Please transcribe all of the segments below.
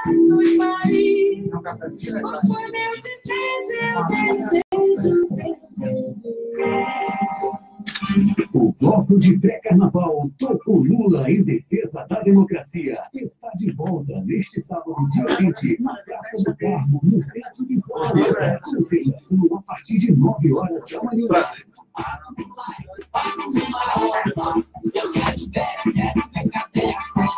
Jesus Maria, quando eu te vejo, O bloco de pré-carnaval Toco Lula em defesa da democracia está de volta neste sábado, dia 20, na Praça do Carmo, no centro de Fortaleza. Concentração a partir de 9 horas da manhã.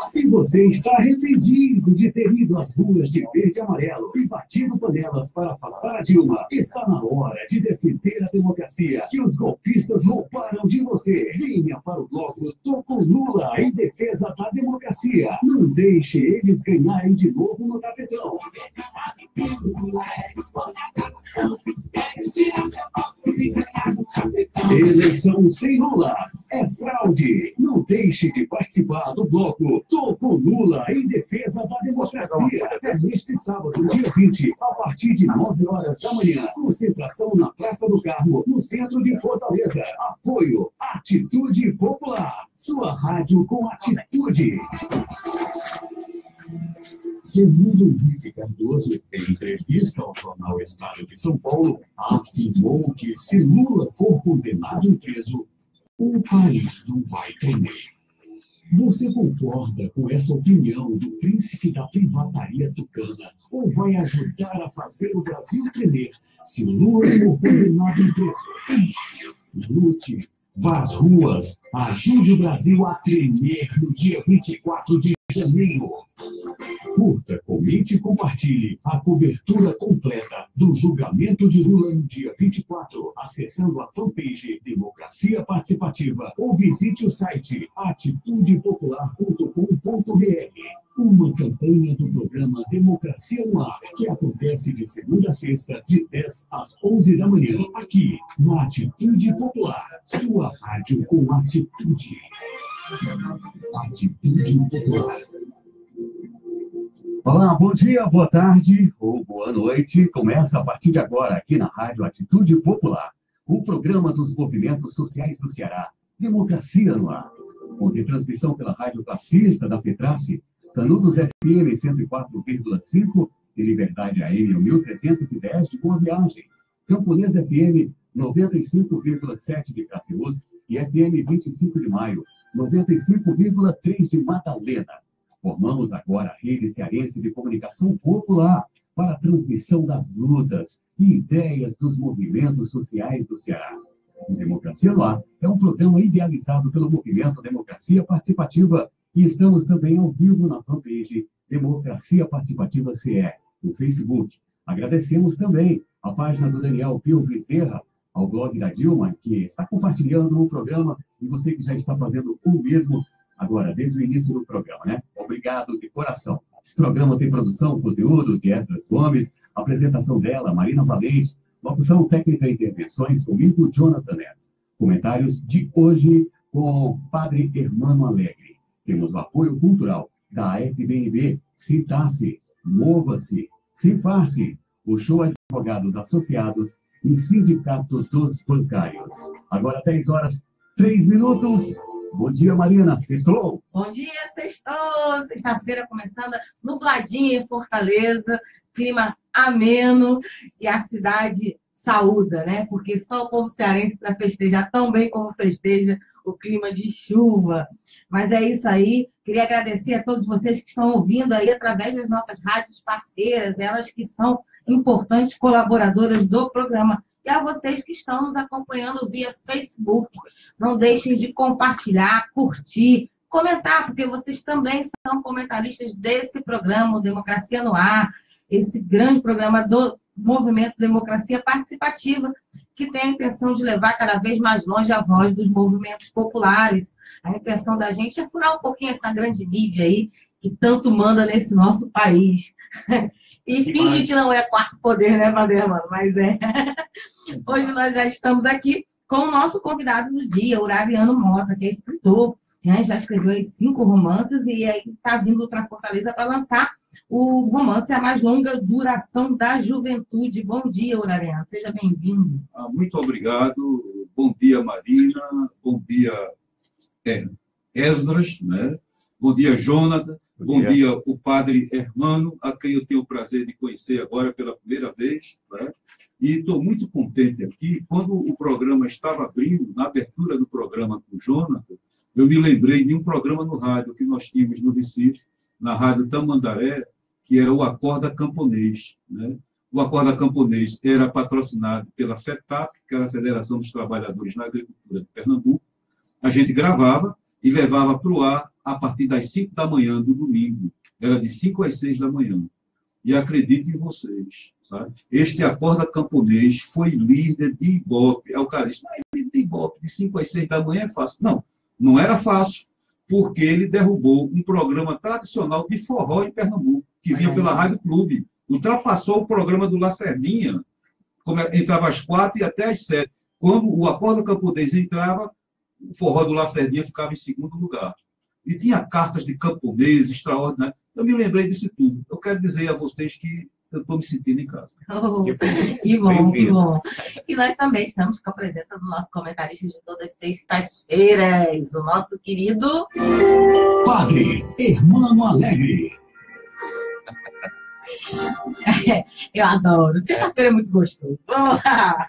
Se você está arrependido de ter ido às ruas de verde e amarelo e batido panelas para afastar a Dilma, está na hora de defender a democracia que os golpistas roubaram de você. Venha para o bloco Toco Lula em defesa da democracia. Não deixe eles ganharem de novo no tapetão. Eleição sem Lula é fraude. Não deixe de participar do bloco Toco Lula em defesa da democracia. É neste sábado, dia 20, a partir de 9 horas da manhã. Concentração na Praça do Carmo, no centro de Fortaleza. Apoio Atitude Popular. Sua rádio com atitude. Fernando Henrique Cardoso, em entrevista ao jornal Estado de São Paulo, afirmou que se Lula for condenado e preso, o país não vai tremer. Você concorda com essa opinião do príncipe da privataria tucana ou vai ajudar a fazer o Brasil tremer se Lula for condenado e preso? Lute, vá às ruas, ajude o Brasil a tremer no dia 24 de janeiro. Curta, comente e compartilhe a cobertura completa do julgamento de Lula no dia 24, acessando a fanpage Democracia Participativa ou visite o site atitudepopular.com.br. Uma campanha do programa Democracia no Ar, que acontece de segunda a sexta, de 10 às 11 da manhã, aqui na Atitude Popular, sua rádio com atitude. Atitude Popular. Olá, bom dia, boa tarde ou boa noite. Começa a partir de agora aqui na Rádio Atitude Popular, o programa dos movimentos sociais do Ceará, Democracia no Ar, onde transmissão pela Rádio Classista da FETRACE, Canudos FM 104,5 e Liberdade AM 1310 de Boa Viagem, Camponês FM 95,7 de Crateús e FM 25 de Maio 95,3 de Madalena. Formamos agora a Rede Cearense de Comunicação Popular para a transmissão das lutas e ideias dos movimentos sociais do Ceará. O Democracia no Ar é um programa idealizado pelo Movimento Democracia Participativa e estamos também ao vivo na fanpage Democracia Participativa CE, no Facebook. Agradecemos também a página do Daniel Pio Bezerra, ao blog da Dilma, que está compartilhando o programa, e você que já está fazendo o mesmo agora, desde o início do programa, né? Obrigado de coração. Esse programa tem produção, conteúdo de Esdras Gomes, apresentação dela, Marina Valente, locução técnica e intervenções comigo, Jonathan Neto. Comentários de hoje com Padre Hermano Alegre. Temos o apoio cultural da FBNB, Citaf, Mova-se, Cifar-se, o Show Advogados Associados e Sindicato dos Bancários. Agora 10 horas, 3 minutos. Bom dia, Marina. Sextou? Bom dia, sextou. Sexta-feira começando, nubladinha em Fortaleza, clima ameno e a cidade saúda, né? Porque só o povo cearense para festejar tão bem como festeja o clima de chuva. Mas é isso aí. Queria agradecer a todos vocês que estão ouvindo aí através das nossas rádios parceiras, elas que são importantes colaboradoras do programa. E a vocês que estão nos acompanhando via Facebook. Não deixem de compartilhar, curtir, comentar, porque vocês também são comentaristas desse programa, Democracia no Ar, esse grande programa do Movimento Democracia Participativa, que tem a intenção de levar cada vez mais longe a voz dos movimentos populares. A intenção da gente é furar um pouquinho essa grande mídia aí, que tanto manda nesse nosso país. E finge que não é quarto poder, né, Padre Hermano? Mas é. Hoje nós já estamos aqui com o nosso convidado do dia, Aureliano Mota, que é escritor, né? Já escreveu aí 5 romances e aí está vindo para Fortaleza para lançar o romance A Mais Longa Duração da Juventude. Bom dia, Aureliano. Seja bem-vindo. Muito obrigado. Bom dia, Marina. Bom dia, Esdras, né? Bom dia, Jonathan. Bom dia, o padre Hermano, a quem eu tenho o prazer de conhecer agora pela primeira vez, né? E estou muito contente aqui. Quando o programa estava abrindo, na abertura do programa com o Jonathan, eu me lembrei de um programa no rádio que nós tínhamos no Recife, na Rádio Tamandaré, que era o Acorda Camponês, né? O Acorda Camponês era patrocinado pela FETAP, que era a Federação dos Trabalhadores na Agricultura de Pernambuco. A gente gravava e levava para o ar a partir das 5 da manhã do domingo. Era de 5 às 6 da manhã. E acredite em vocês, sabe? Este Acorda Camponês foi líder de Ibope. Aí o cara disse, líder de Ibope, de 5 às 6 da manhã é fácil. Não, não era fácil, porque ele derrubou um programa tradicional de forró em Pernambuco, que vinha pela Rádio Clube. Ultrapassou o programa do Lacerdinha, entrava às 4 e até às 7. Quando o Acorda Camponês entrava, o forró do Lacerdinha ficava em segundo lugar. E tinha cartas de camponês extraordinárias. Eu me lembrei disso tudo. Eu quero dizer a vocês que eu estou me sentindo em casa. Oh, que bom, que bom. E nós também estamos com a presença do nosso comentarista de todas as sextas-feiras, o nosso querido Padre Hermano Alegre. Eu adoro. Sexta-feira é muito gostoso. Vamos lá.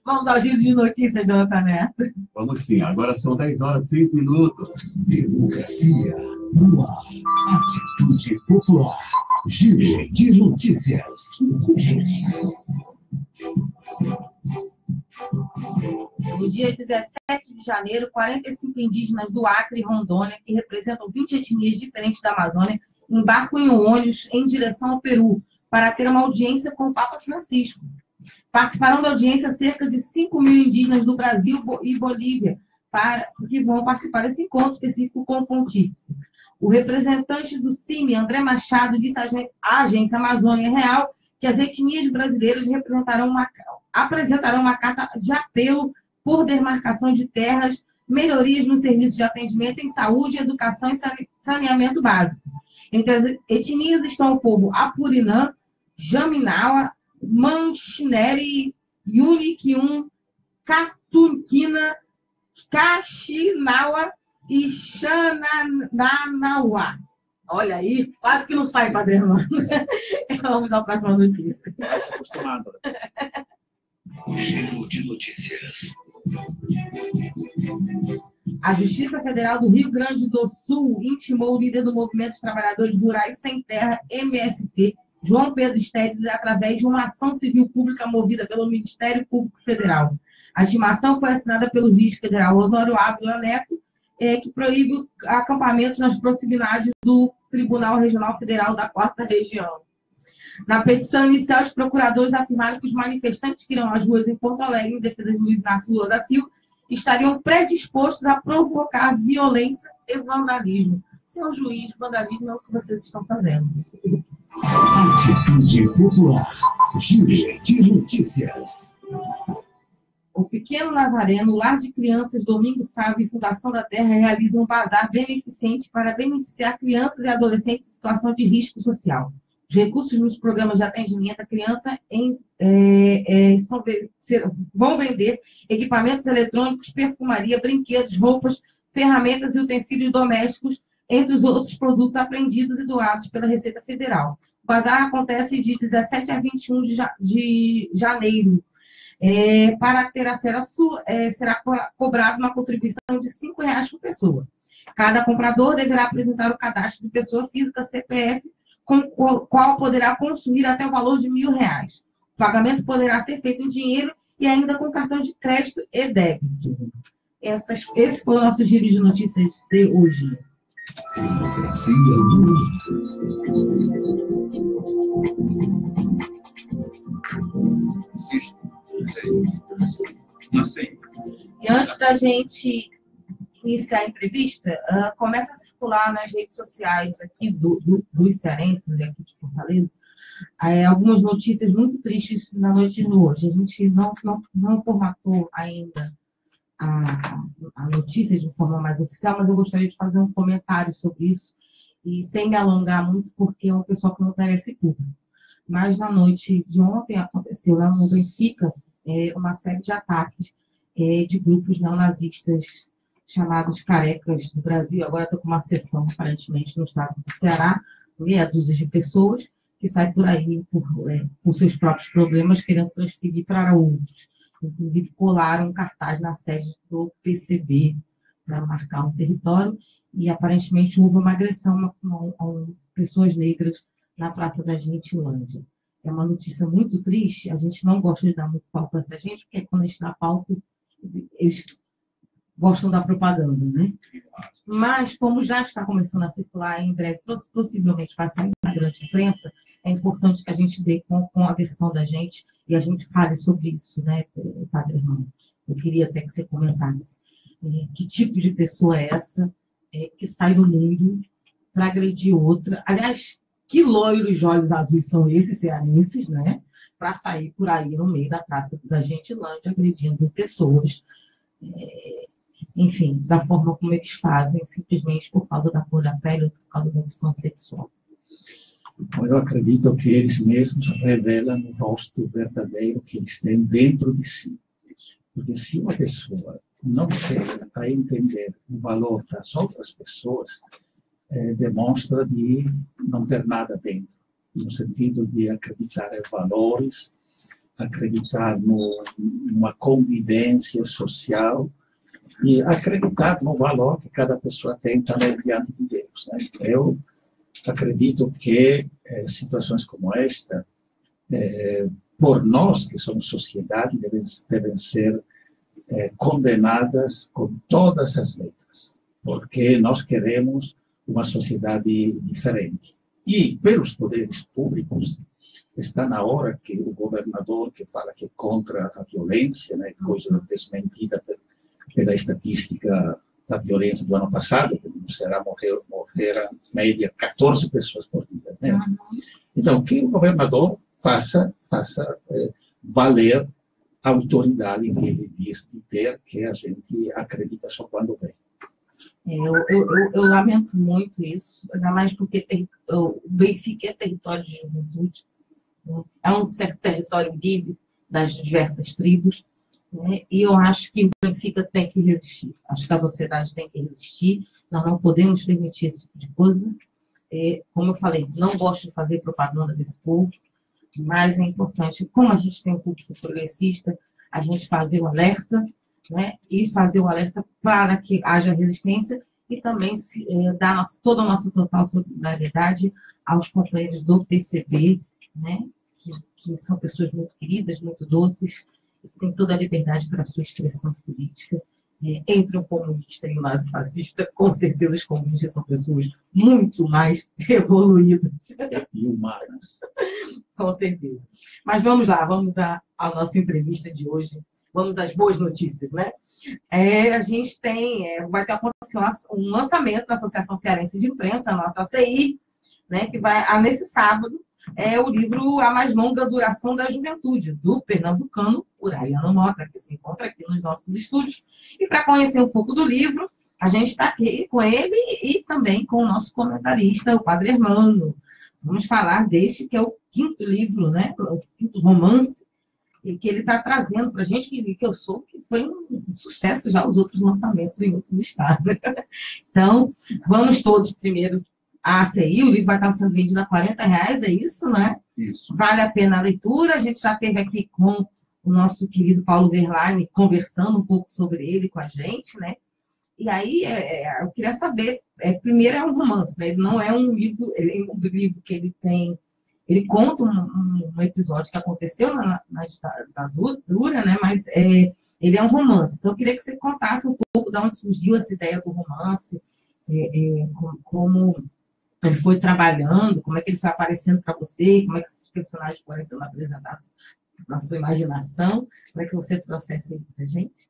Vamos ao giro de notícias, Jonathan Neto. Vamos sim, agora são 10h06. Democracia no ar. Atitude Popular. Giro de notícias. No dia 17 de janeiro, 45 indígenas do Acre e Rondônia, que representam 20 etnias diferentes da Amazônia, embarcam em um ônibus em direção ao Peru para ter uma audiência com o Papa Francisco. Participarão da audiência cerca de 5 mil indígenas do Brasil e Bolívia, que vão participar desse encontro específico com o Pontífice. O representante do CIMI, André Machado, disse à agência Amazônia Real que as etnias brasileiras apresentarão uma carta de apelo por demarcação de terras, melhorias no serviço de atendimento em saúde, educação e saneamento básico. Entre as etnias estão o povo Apurinã, Jaminawa, Manchineri, Yunikiun, Catuquina, Caxinawa e Xananaua. Olha aí, quase que não sai, Padre Hermano. Vamos à próxima notícia. Acostumado. Giro de notícias. A Justiça Federal do Rio Grande do Sul intimou o líder do Movimento dos Trabalhadores Rurais Sem Terra, MST, João Pedro Stedley, através de uma ação civil pública movida pelo Ministério Público Federal. A intimação foi assinada pelo juiz federal Osório Ávila Neto, que proíbe acampamentos nas proximidades do Tribunal Regional Federal da 4ª Região. Na petição inicial, os procuradores afirmaram que os manifestantes que irão às ruas em Porto Alegre, em defesa de Luiz Inácio Lula da Silva, estariam predispostos a provocar violência e vandalismo. Senhor juiz, vandalismo é o que vocês estão fazendo. Atitude Popular. Giro de notícias. O Pequeno Nazareno, Lar de Crianças Domingos Sávio e Fundação da Terra realizam um bazar beneficente para beneficiar crianças e adolescentes em situação de risco social. Os recursos nos programas de atendimento à criança vão vender equipamentos eletrônicos, perfumaria, brinquedos, roupas, ferramentas e utensílios domésticos, entre os outros produtos apreendidos e doados pela Receita Federal. O bazar acontece de 17 a 21 de janeiro. Para ter acesso, será cobrado uma contribuição de R$ 5,00 por pessoa. Cada comprador deverá apresentar o cadastro de pessoa física, CPF, com o qual poderá consumir até o valor de R$ 1.000. O pagamento poderá ser feito em dinheiro e ainda com cartão de crédito e débito. Esse foi o nosso giro de notícias de hoje. Democracia no E antes da gente iniciar a entrevista, começa a circular nas redes sociais aqui dos cearenses, aqui de Fortaleza, algumas notícias muito tristes na noite de hoje. A gente não formatou ainda a notícia de forma mais oficial, mas eu gostaria de fazer um comentário sobre isso, e sem me alongar muito, porque é uma pessoa que não merece público. Mas na noite de ontem aconteceu lá no Benfica uma série de ataques de grupos neonazistas chamados Carecas do Brasil. Agora estou com uma sessão, aparentemente, no estado do Ceará, meia dúzia de pessoas que saem por aí por seus próprios problemas, querendo transferir para outros. Inclusive, colaram um cartaz na sede do PCB para marcar um território e, aparentemente, houve uma agressão a pessoas negras na Praça da Gentilândia. É uma notícia muito triste, a gente não gosta de dar muito palco a essa gente, porque quando a gente dá palco, eles gostam da propaganda, né? Mas, como já está começando a circular, em breve, possivelmente vai sair na grande imprensa, é importante que a gente dê com a versão da gente e a gente fale sobre isso, né, Padre Hermano? Eu queria até que você comentasse que tipo de pessoa é essa que sai do mundo para agredir outra. Aliás, que loiros de olhos azuis são esses cearenses, né? Para sair por aí no meio da Praça da Gentilândia agredindo pessoas, enfim, da forma como eles fazem, simplesmente por causa da cor da pele ou por causa da opção sexual. Eu acredito que eles mesmos revelam o rosto verdadeiro que eles têm dentro de si. Porque se uma pessoa não chega a entender o valor das outras pessoas, demonstra de não ter nada dentro, no sentido de acreditar em valores, acreditar numa convivência social e acreditar no valor que cada pessoa tem também diante de Deus, né? Eu acredito que situações como esta, por nós que somos sociedade, devem ser condenadas com todas as letras, porque nós queremos uma sociedade diferente. E, pelos poderes públicos, está na hora que o governador, que fala que é contra a violência, né, coisa desmentida pela estatística da violência do ano passado, que no Ceará morreram, em média, 14 pessoas por dia. Né? Então, que o governador faça valer a autoridade que ele diz de ter, que a gente acredita só quando vem. Eu lamento muito isso, ainda mais porque o Benfica é território de juventude, né? É um certo território livre das diversas tribos, né? E eu acho que o Benfica tem que resistir, acho que a sociedade tem que resistir, nós não podemos permitir esse tipo de coisa. Como eu falei, não gosto de fazer propaganda desse povo, mas é importante, como a gente tem um público progressista, a gente fazer o alerta, né, e fazer o alerta para que haja resistência e também dar toda a nossa total solidariedade aos companheiros do PCB, né, que são pessoas muito queridas, muito doces, e que têm toda a liberdade para a sua expressão política. Entre um comunista e um nazifascista, com certeza os comunistas são pessoas muito mais evoluídas. E humanas. Com certeza. Mas vamos lá, vamos à nossa entrevista de hoje. Vamos às boas notícias, né? A gente vai ter acontecer um lançamento da Associação Cearense de Imprensa, a nossa ACI, né, que vai, nesse sábado, o livro A Mais Longa Duração da Juventude, do pernambucano Uraiano Mota, que se encontra aqui nos nossos estúdios. E para conhecer um pouco do livro, a gente está aqui com ele e também com o nosso comentarista, o Padre Hermano. Vamos falar deste, que é o quinto livro, né, o quinto romance, e que ele está trazendo para a gente, que eu soube que foi um sucesso já os outros lançamentos em outros estados. Então, vamos todos primeiro à ACI, o livro vai estar sendo vendido a R$40, é isso, né? Isso. Vale a pena a leitura, a gente já esteve aqui com o nosso querido Paulo Verlaine conversando um pouco sobre ele com a gente, né? E aí, eu queria saber, primeiro é um romance, né? Ele não é um livro, ele é um livro que ele tem. Ele conta um episódio que aconteceu na ditadura, né? Mas ele é um romance. Então, eu queria que você contasse um pouco de onde surgiu essa ideia do romance, como ele foi trabalhando, como é que ele foi aparecendo para você, como é que esses personagens foram sendo apresentados na sua imaginação. Como é que você trouxe isso aí para a gente?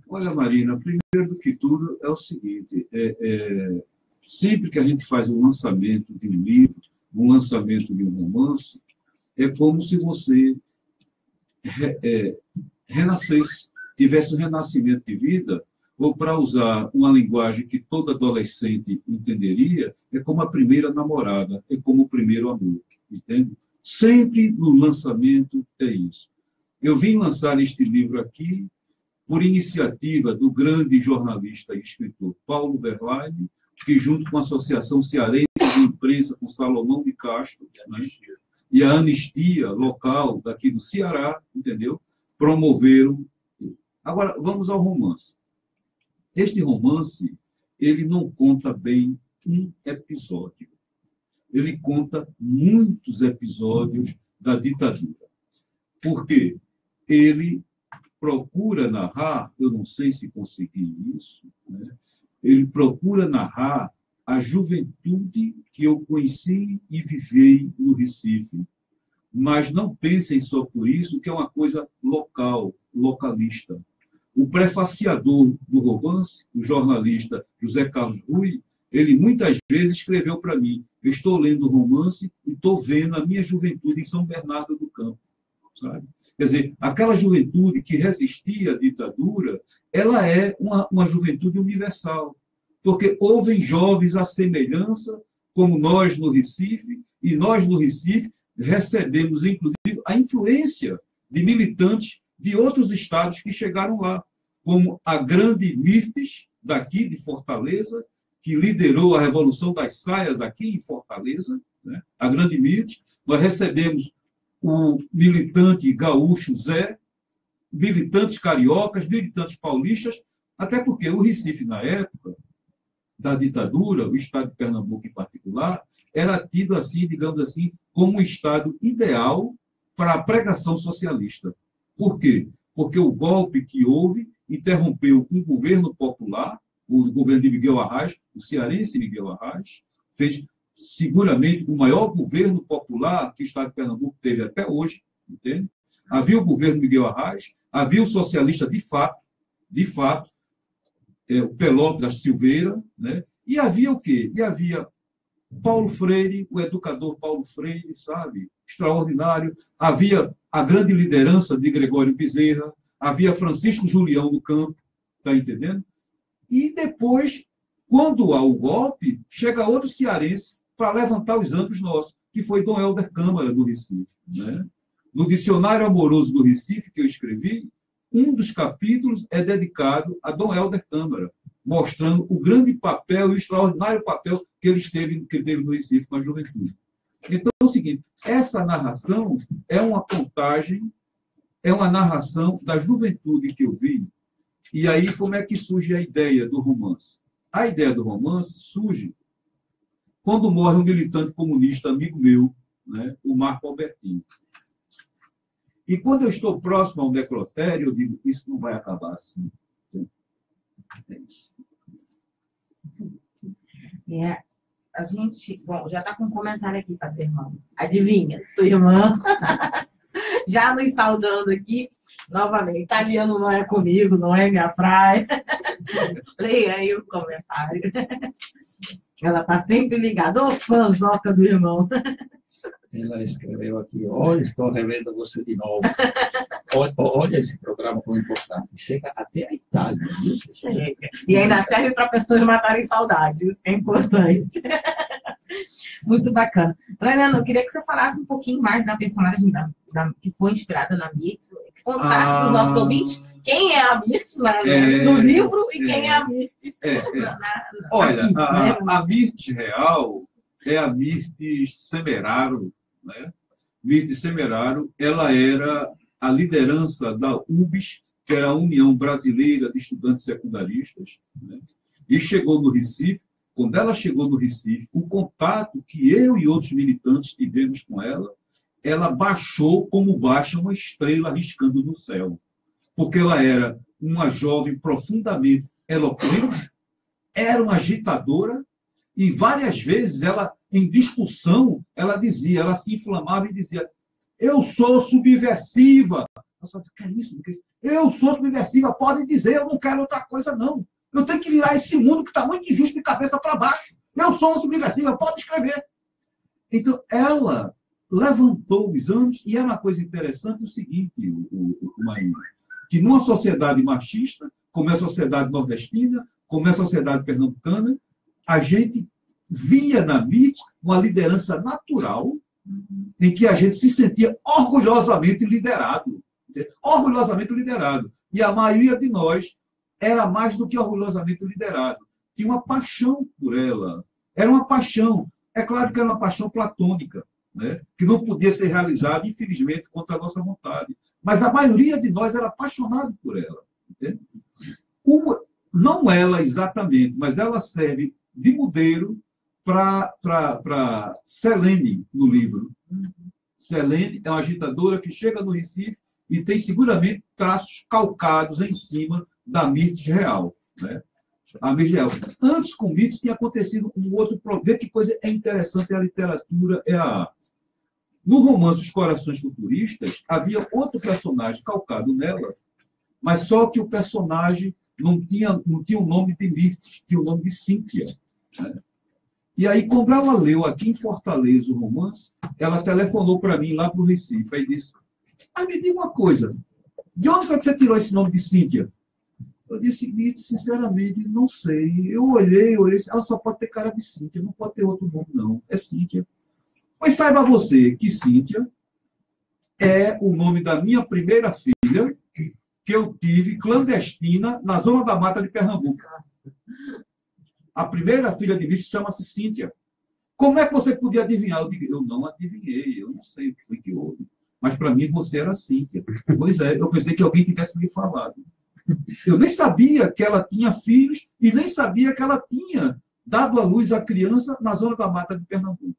Olha, Marina, primeiro do que tudo é o seguinte, sempre que a gente faz um lançamento de um livro, um lançamento de um romance, é como se você renascesse, tivesse um renascimento de vida, ou, para usar uma linguagem que todo adolescente entenderia, é como a primeira namorada, é como o primeiro amor, entende? Sempre no lançamento é isso. Eu vim lançar este livro aqui por iniciativa do grande jornalista e escritor Paulo Verlaine, que, junto com a Associação Cearense de Imprensa, com Salomão de Castro, né, e a Anistia local daqui do Ceará, entendeu? Promoveram. Agora, vamos ao romance. Este romance, ele não conta bem um episódio. Ele conta muitos episódios da ditadura. Por quê? Ele procura narrar, eu não sei se consegui isso, né? Ele procura narrar a juventude que eu conheci e vivei no Recife, mas não pensem só por isso, que é uma coisa local, localista. O prefaciador do romance, o jornalista José Carlos Rui, ele muitas vezes escreveu para mim: eu estou lendo o romance e estou vendo a minha juventude em São Bernardo do Campo, sabe? Quer dizer, aquela juventude que resistia à ditadura, ela é uma juventude universal, porque houve jovens à semelhança, como nós no Recife, e nós no Recife recebemos, inclusive, a influência de militantes de outros estados que chegaram lá, como a grande Mirtes, daqui de Fortaleza, que liderou a Revolução das Saias aqui em Fortaleza, né? A grande Mirtes. Nós recebemos o militante gaúcho Zé, militantes cariocas, militantes paulistas, até porque o Recife, na época da ditadura, o estado de Pernambuco em particular, era tido assim, digamos assim, como um estado ideal para a pregação socialista. Por quê? Porque o golpe que houve interrompeu um governo popular, o governo de Miguel Arraes, o cearense Miguel Arraes, fez seguramente o maior governo popular que o estado de Pernambuco teve até hoje, entende? Havia o governo Miguel Arraes, havia o socialista de fato, o Pelópio da Silveira, né? E havia o quê? E havia Paulo Freire, o educador Paulo Freire, sabe? Extraordinário. Havia a grande liderança de Gregório Bezerra, havia Francisco Julião do Campo, está entendendo? E depois, quando há o golpe, chega outro cearense para levantar os ânimos nossos, que foi Dom Helder Câmara, do Recife, né? No Dicionário Amoroso do Recife, que eu escrevi, um dos capítulos é dedicado a Dom Helder Câmara, mostrando o grande papel e o extraordinário papel que ele teve no Recife com a juventude. Então, é o seguinte, essa narração é uma contagem, é uma narração da juventude que eu vi. E aí, como é que surge a ideia do romance? A ideia do romance surge quando morre um militante comunista, amigo meu, né, o Marco Albertino. E quando eu estou próximo ao necrotério, eu digo, isso não vai acabar assim. É isso. A gente, bom, já está com um comentário aqui, Padre Irmão. Adivinha, sua irmã já nos saudando aqui, novamente. Italiano não é comigo, não é minha praia. Leia aí o comentário. Ela está sempre ligada. Ô, fãzoca do irmão. Ela escreveu aqui: olha, estou revendo você de novo. Olha esse programa como importante. Chega até a Itália. Chega. E ainda serve para pessoas matarem saudades. Isso é importante. Muito bacana. Braiano, eu queria que você falasse um pouquinho mais da personagem que foi inspirada na Mirtes. Que contasse para os nossos ouvintes quem é a Mirtes no livro e quem é a Mirtes. Olha, a Mirtes real é a Mirtes Semeraro, né? Mirtes Semeraro, ela era a liderança da UBS, que era a União Brasileira de Estudantes Secundaristas, né? E chegou no Recife. Quando ela chegou no Recife, o contato que eu e outros militantes tivemos com ela baixou como baixa uma estrela riscando no céu, porque ela era uma jovem profundamente eloquente, era uma agitadora, e várias vezes ela, em discussão, ela se inflamava e dizia: eu sou subversiva. Eu só dizia: que é isso? Eu sou subversiva, pode dizer, eu não quero outra coisa, não. Eu tenho que virar esse mundo que está muito injusto de cabeça para baixo. Eu sou uma subversiva, pode escrever. Então, ela levantou os ânimos, e é uma coisa interessante o seguinte, Maíra, que numa sociedade machista, como é a sociedade nordestina, como é a sociedade pernambucana, a gente via na Mirtes uma liderança natural, em que a gente se sentia orgulhosamente liderado. Orgulhosamente liderado. E a maioria de nós era mais do que orgulhosamente liderado. Tinha uma paixão por ela. Era uma paixão. É claro que era uma paixão platônica, né? Que não podia ser realizada, infelizmente, contra a nossa vontade. Mas a maioria de nós era apaixonado por ela. Entende? Não ela exatamente, mas ela serve de modelo para Selene no livro. Selene é uma agitadora que chega no Recife e tem seguramente traços calcados em cima da Mirtes Real, né? A Mirtes Real. Antes, com Mirtes, tinha acontecido um outro problema. Vê que coisa é interessante a literatura e a arte. No romance Os Corações Futuristas, havia outro personagem calcado nela, mas só que o personagem não tinha o nome de Mirtes, tinha o nome de Cíntia, né? E aí, quando ela leu aqui em Fortaleza o romance, ela telefonou para mim lá para o Recife e disse: me diga uma coisa, de onde foi que você tirou esse nome de Cíntia? Eu disse: sinceramente, não sei. Eu olhei, ela só pode ter cara de Cíntia, não pode ter outro nome, não. É Cíntia. Mas saiba você que Cíntia é o nome da minha primeira filha, que eu tive clandestina na Zona da Mata de Pernambuco. A primeira filha de Mirtes chama-se Cíntia. Como é que você podia adivinhar? Eu digo: eu não adivinhei, eu não sei o que foi que houve. Mas para mim você era Cíntia. Pois é, eu pensei que alguém tivesse me falado. Eu nem sabia que ela tinha filhos e nem sabia que ela tinha dado à luz a criança na Zona da Mata de Pernambuco.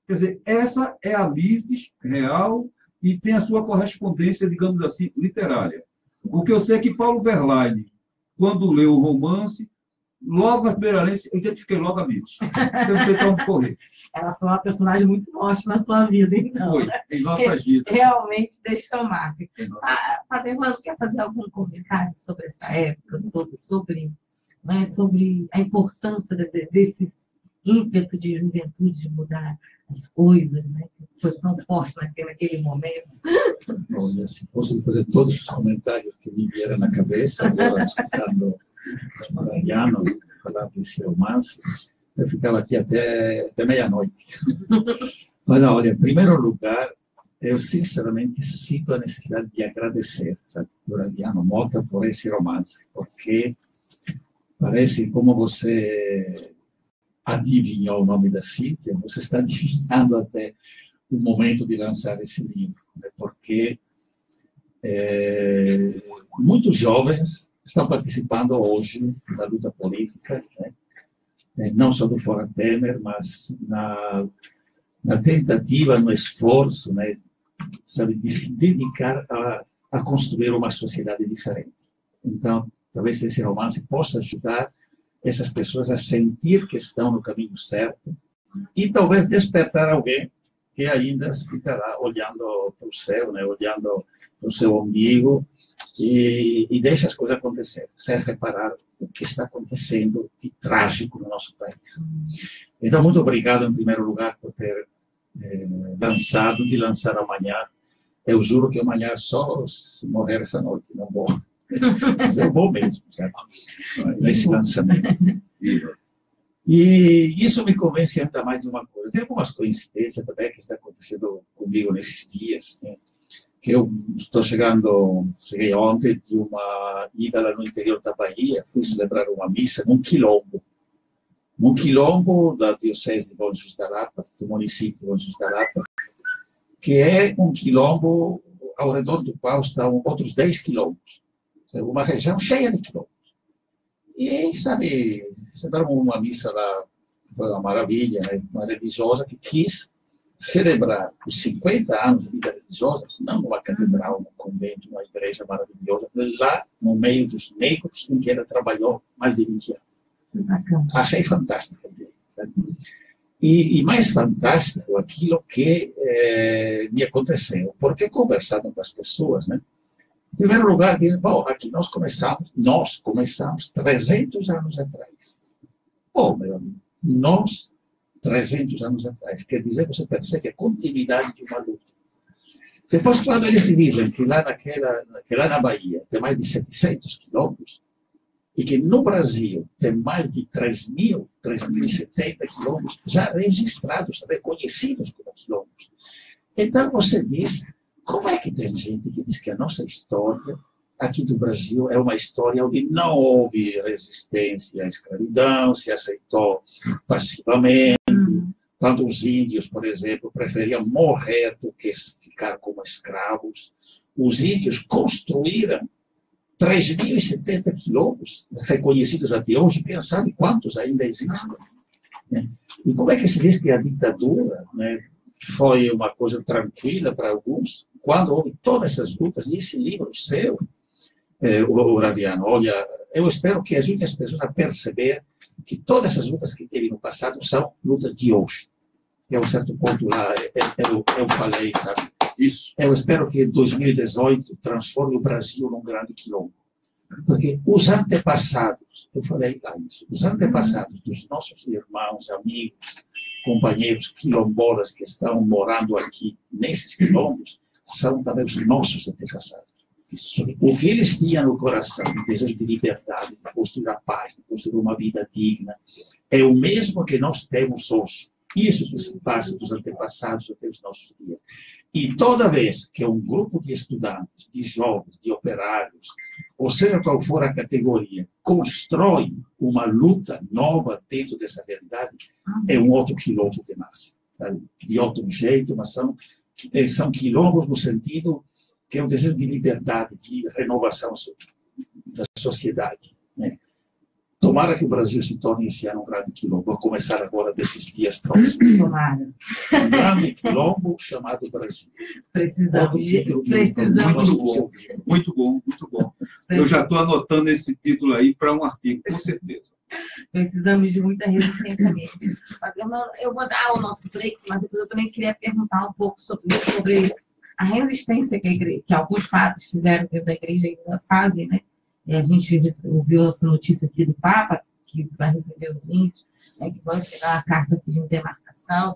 Quer dizer, essa é a Mirtes Real e tem a sua correspondência, digamos assim, literária. O que eu sei é que Paulo Verlaine, quando leu o romance, logo na primeira lente, eu identifiquei logo a Mirtes. Correr. Ela foi uma personagem muito forte na sua vida, então. Foi, em nossas vidas. Realmente deixou marca. Padre Hermano, quer fazer algum comentário sobre essa época, sobre a importância desses ímpeto de juventude de mudar as coisas, né? Que foi tão forte naquele momento? Olha, se fosse fazer todos os comentários que me vieram na cabeça, agora escutando Mariano falar desse romance, eu ficava aqui até meia-noite. Mas, olha, em primeiro lugar, eu sinceramente sinto a necessidade de agradecer, sabe, Mariano Mota por esse romance, porque parece como você adivinhou o nome da Cíntia, você está adivinhando até o momento de lançar esse livro, né? Porque muitos jovens estão participando hoje da luta política, né? Não só do Fora Temer, mas na tentativa, no esforço, né, sabe, de se dedicar a construir uma sociedade diferente. Então, talvez esse romance possa ajudar essas pessoas a sentir que estão no caminho certo e talvez despertar alguém que ainda ficará olhando para o céu, né, olhando para o seu umbigo e deixa as coisas acontecer, sem reparar o que está acontecendo de trágico no nosso país. Então, muito obrigado, em primeiro lugar, por ter de lançar amanhã. Eu juro que amanhã só se morrer essa noite, não vou. Mas eu vou mesmo, certo? Nesse lançamento. E isso me convence ainda mais de uma coisa. Tem algumas coincidências também que está acontecendo comigo nesses dias, né? Que eu cheguei ontem de uma ida lá no interior da Bahia, fui celebrar uma missa num quilombo da Diocese de Bom Jesus da Lapa, do município de Bom Jesus da Lapa, que é um quilombo ao redor do qual estão outros 10 quilombos. Uma região cheia de quilombos. E, sabe, celebramos uma missa lá, foi uma maravilha, né? Uma religiosa que quis celebrar os 50 anos de vida religiosa, não numa catedral, num convento, numa igreja maravilhosa, lá no meio dos negros, em que ela trabalhou mais de 20 anos. Achei fantástica a ideia. Sabe? E mais fantástico aquilo que me aconteceu, porque conversando com as pessoas, né? Em primeiro lugar, dizem: bom, aqui nós começamos 300 anos atrás. Oh, meu amigo, nós 300 anos atrás. Quer dizer, você percebe a continuidade de uma luta. Depois, quando eles dizem que lá na Bahia tem mais de 700 quilômetros, e que no Brasil tem mais de 3.070 quilômetros já registrados, reconhecidos como quilômetros. Então, você diz: como é que tem gente que diz que a nossa história aqui do Brasil é uma história onde não houve resistência à escravidão, se aceitou passivamente. Quando os índios, por exemplo, preferiam morrer do que ficar como escravos, os índios construíram 3.070 quilombos, reconhecidos até hoje, quem sabe quantos ainda existem. Né? E como é que se diz que a ditadura, né, foi uma coisa tranquila para alguns, quando houve todas essas lutas, e esse livro seu, Ouraviano, olha, eu espero que ajude as pessoas a perceber que todas essas lutas que teve no passado são lutas de hoje. Em um certo ponto lá, eu falei, sabe? Isso. Eu espero que 2018 transforme o Brasil num grande quilombo. Porque os antepassados, eu falei lá isso, os antepassados dos nossos irmãos, amigos, companheiros quilombolas que estão morando aqui nesses quilombos, são também os nossos antepassados. O que eles tinham no coração, o desejo de liberdade, de construir a paz, de construir uma vida digna, é o mesmo que nós temos hoje. Isso que se passa dos antepassados até os nossos dias. E toda vez que um grupo de estudantes, de jovens, de operários, ou seja qual for a categoria, constrói uma luta nova dentro dessa realidade, é um outro quilombo que nasce. Sabe? De outro jeito, mas são quilombos no sentido que é o desejo de liberdade, de renovação da sociedade. Né? Tomara que o Brasil se torne esse ano um grande quilombo. Vou começar agora desses dias próximos. Tomara. Um grande quilombo chamado Brasil. Precisamos. Muito bom, muito bom. Eu já estou anotando esse título aí para um artigo, com certeza. Precisamos de muita resistência mesmo. Eu vou dar o nosso break, mas depois eu também queria perguntar um pouco sobre a resistência que alguns padres fizeram dentro da igreja ainda fazem, né? A gente ouviu essa notícia aqui do Papa, que vai receber os índios, né, que vão entregar a carta pedindo demarcação.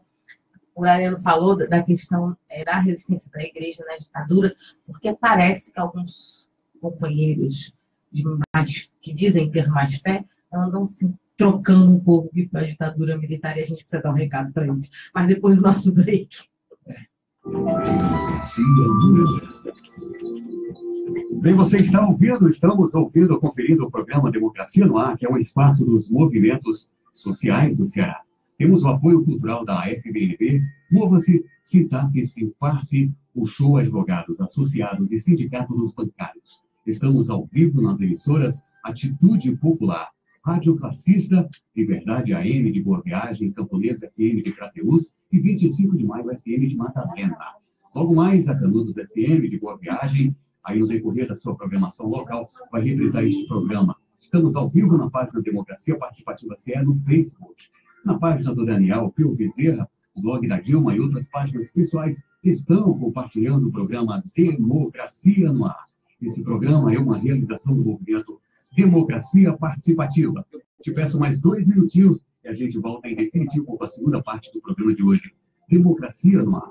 O Ouraviano falou da questão da resistência da igreja na ditadura, porque parece que alguns companheiros que dizem ter mais fé andam se trocando um pouco com a ditadura militar, e a gente precisa dar um recado para eles. Mas depois do nosso break. Bem, você está ouvindo, estamos ouvindo, conferindo o programa Democracia no Ar, que é um espaço dos movimentos sociais do Ceará. Temos o apoio cultural da FBNB, Mova-se, Sintaf, Sinfarce, o Show Advogados Associados e Sindicato dos Bancários. Estamos ao vivo nas emissoras Atitude Popular, Rádio Classista, Liberdade AM de Boa Viagem, Camponesa FM de Crateús e 25 de Maio FM de Madalena. Logo mais, a Canudos FM de Boa Viagem, aí no decorrer da sua programação local, vai reprisar este programa. Estamos ao vivo na página Democracia Participativa CE no Facebook, na página do Daniel Pio Bezerra, o blog da Dilma e outras páginas pessoais estão compartilhando o programa Democracia no Ar. Esse programa é uma realização do movimento Democracia Participativa. Te peço mais 2 minutinhos e a gente volta em definitivo com a segunda parte do programa de hoje. Democracia no Ar.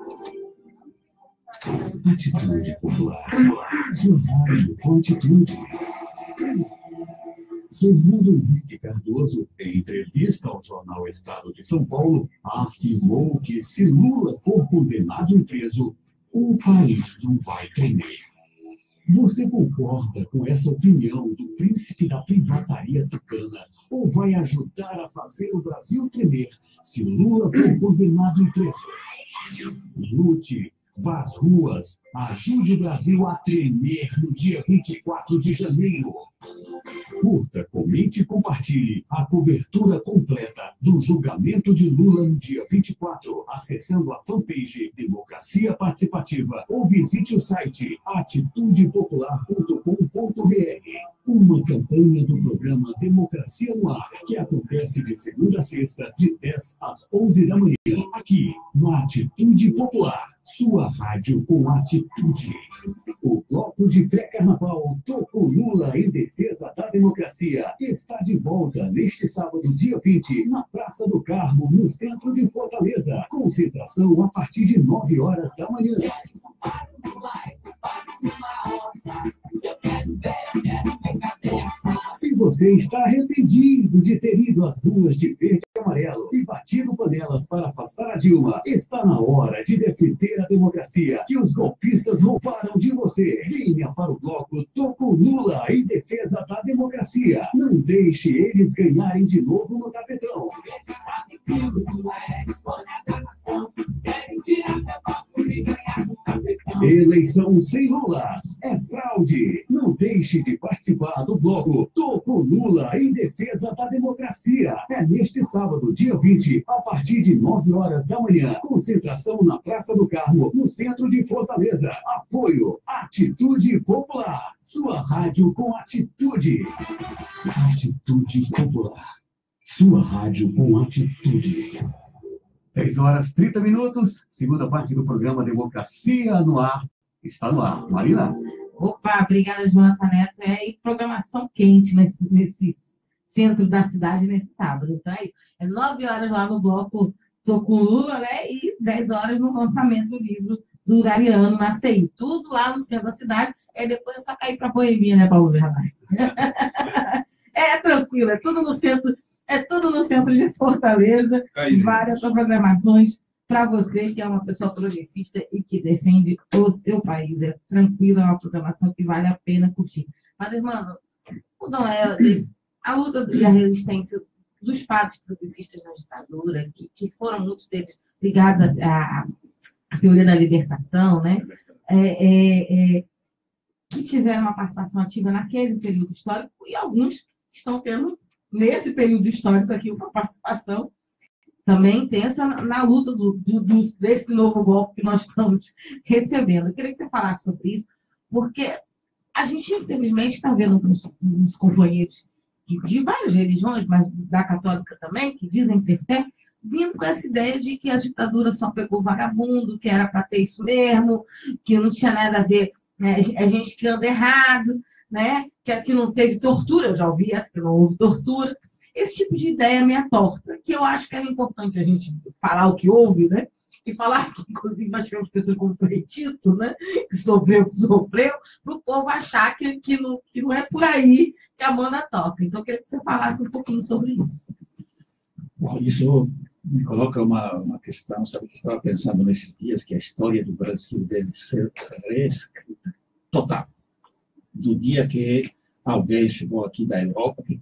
Atitude Popular. Jornalismo com atitude. Fernando Henrique Cardoso, em entrevista ao jornal Estado de São Paulo, afirmou que se Lula for condenado e preso, o país não vai tremer. Você concorda com essa opinião do príncipe da privataria tucana ou vai ajudar a fazer o Brasil tremer se Lula for condenado e preso? Lute, vá às ruas, ajude o Brasil a tremer no dia 24 de janeiro. Curta, comente e compartilhe a cobertura completa do julgamento de Lula no dia 24, acessando a fanpage Democracia Participativa ou visite o site atitudepopular.com.br. Uma campanha do programa Democracia no Ar, que acontece de segunda a sexta, de 10 às 11 da manhã, aqui na Atitude Popular, sua rádio com atitude. O bloco de pré-carnaval Toco Lula em defesa da democracia está de volta neste sábado, dia 20, na Praça do Carmo, no centro de Fortaleza. Concentração a partir de 9 horas da manhã. Se você está arrependido de ter ido às ruas de verde e amarelo e batido panelas para afastar a Dilma. Está na hora de defender a democracia que os golpistas roubaram de você. Venha para o bloco Tô com Lula em defesa da democracia. Não deixe eles ganharem de novo no tapetão. Eleição sem Lula é fraude. Não deixe de participar do bloco Tô com Lula em defesa da democracia. É neste sábado, dia 20, a partir de 9 horas da manhã. Concentração na Praça do Carmo, no centro de Fortaleza. Apoio Atitude Popular. Sua rádio com atitude. Atitude Popular. Sua rádio com atitude. 10h30, segunda parte do programa Democracia no Ar. Está no ar. Marina? Opa, obrigada, Jonathan Neto. E programação quente nesse centro da cidade nesse sábado. Então é isso. É 9 horas lá no bloco Tô com Lula, né? E 10 horas no lançamento do livro do Ariano na CI. Tudo lá no centro da cidade. Depois é só cair para a Boemia, né, Paulo Bernardo? Tranquilo, é tudo no centro de Fortaleza. Várias programações para você, que é uma pessoa progressista e que defende o seu país. É tranquilo, é uma programação que vale a pena curtir. Mas, irmão, a luta e a resistência dos padres progressistas na ditadura, que foram muitos deles ligados à teoria da libertação, né? Que tiveram uma participação ativa naquele período histórico, e alguns estão tendo, nesse período histórico aqui, uma participação também intensa na luta desse novo golpe que nós estamos recebendo. Eu queria que você falasse sobre isso, porque a gente, infelizmente, está vendo uns companheiros de várias religiões, mas da católica também, que dizem ter fé, vindo com essa ideia de que a ditadura só pegou vagabundo, que era para ter isso mesmo, que não tinha nada a ver, né, a gente que anda errado, né, que não teve tortura. Eu já ouvi essa, que não houve tortura. Esse tipo de ideia meia torta, que eu acho que era importante a gente falar o que houve, né? E falar que, inclusive, nós tivemos pessoas como o Freitito, né? Que sofreu, para o povo achar que não é por aí que a banda toca. Então, eu queria que você falasse um pouquinho sobre isso. Bom, isso me coloca uma questão, sabe, que estava pensando nesses dias, que a história do Brasil deve ser reescrita total. Do dia que alguém chegou aqui da Europa, que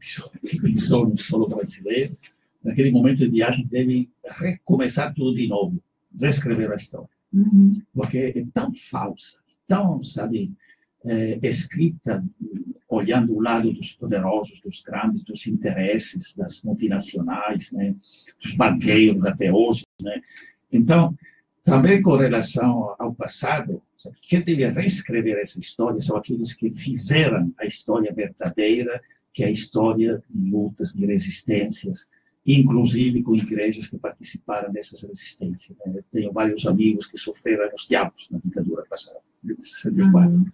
pisou no solo brasileiro, naquele momento de viagem deve recomeçar tudo de novo, reescrever a história. Porque é tão falsa, tão, sabe, escrita olhando o lado dos poderosos, dos grandes, dos interesses das multinacionais, né, dos banqueiros até hoje, né? Então, também com relação ao passado, sabe, quem deve reescrever essa história são aqueles que fizeram a história verdadeira, que é a história de lutas, de resistências, inclusive com igrejas que participaram dessas resistências, né? Eu tenho vários amigos que sofreram os diabos na ditadura passada, de 64.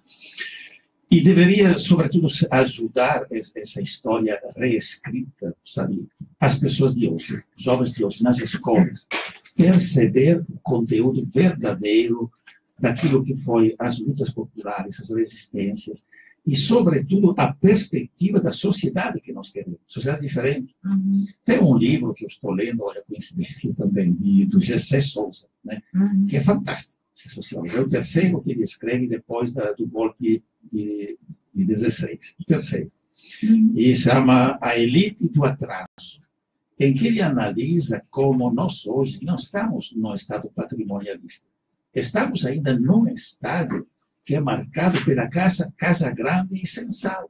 E deveria, sobretudo, ajudar essa história reescrita, sabe, as pessoas de hoje, os jovens de hoje, nas escolas, perceber o conteúdo verdadeiro daquilo que foi as lutas populares, as resistências, e, sobretudo, a perspectiva da sociedade que nós queremos, sociedade diferente. Tem um livro que eu estou lendo, olha, coincidência também, do Gessé Souza, né, que é fantástico, esse sociólogo. É o terceiro que ele escreve depois do golpe de 16, o terceiro. E chama A Elite do Atraso, em que ele analisa como nós hoje não estamos num estado patrimonialista. Estamos ainda num estado que é marcado pela casa grande e sem sala.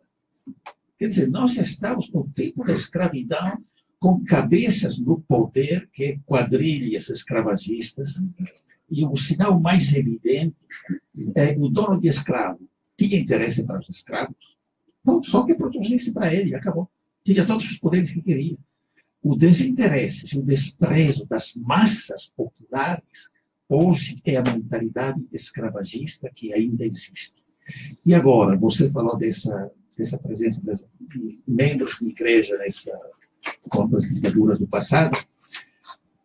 Quer dizer, nós já estamos no tempo da escravidão, com cabeças no poder, que é quadrilhas escravagistas, e o sinal mais evidente é o dono de escravo. Tinha interesse para os escravos? Não, só que produzisse para ele, acabou. Tinha todos os poderes que queria. O desinteresse, o desprezo das massas populares, hoje é a mentalidade escravagista que ainda existe. E agora, você falou dessa presença dos membros de igreja contra as ditaduras do passado.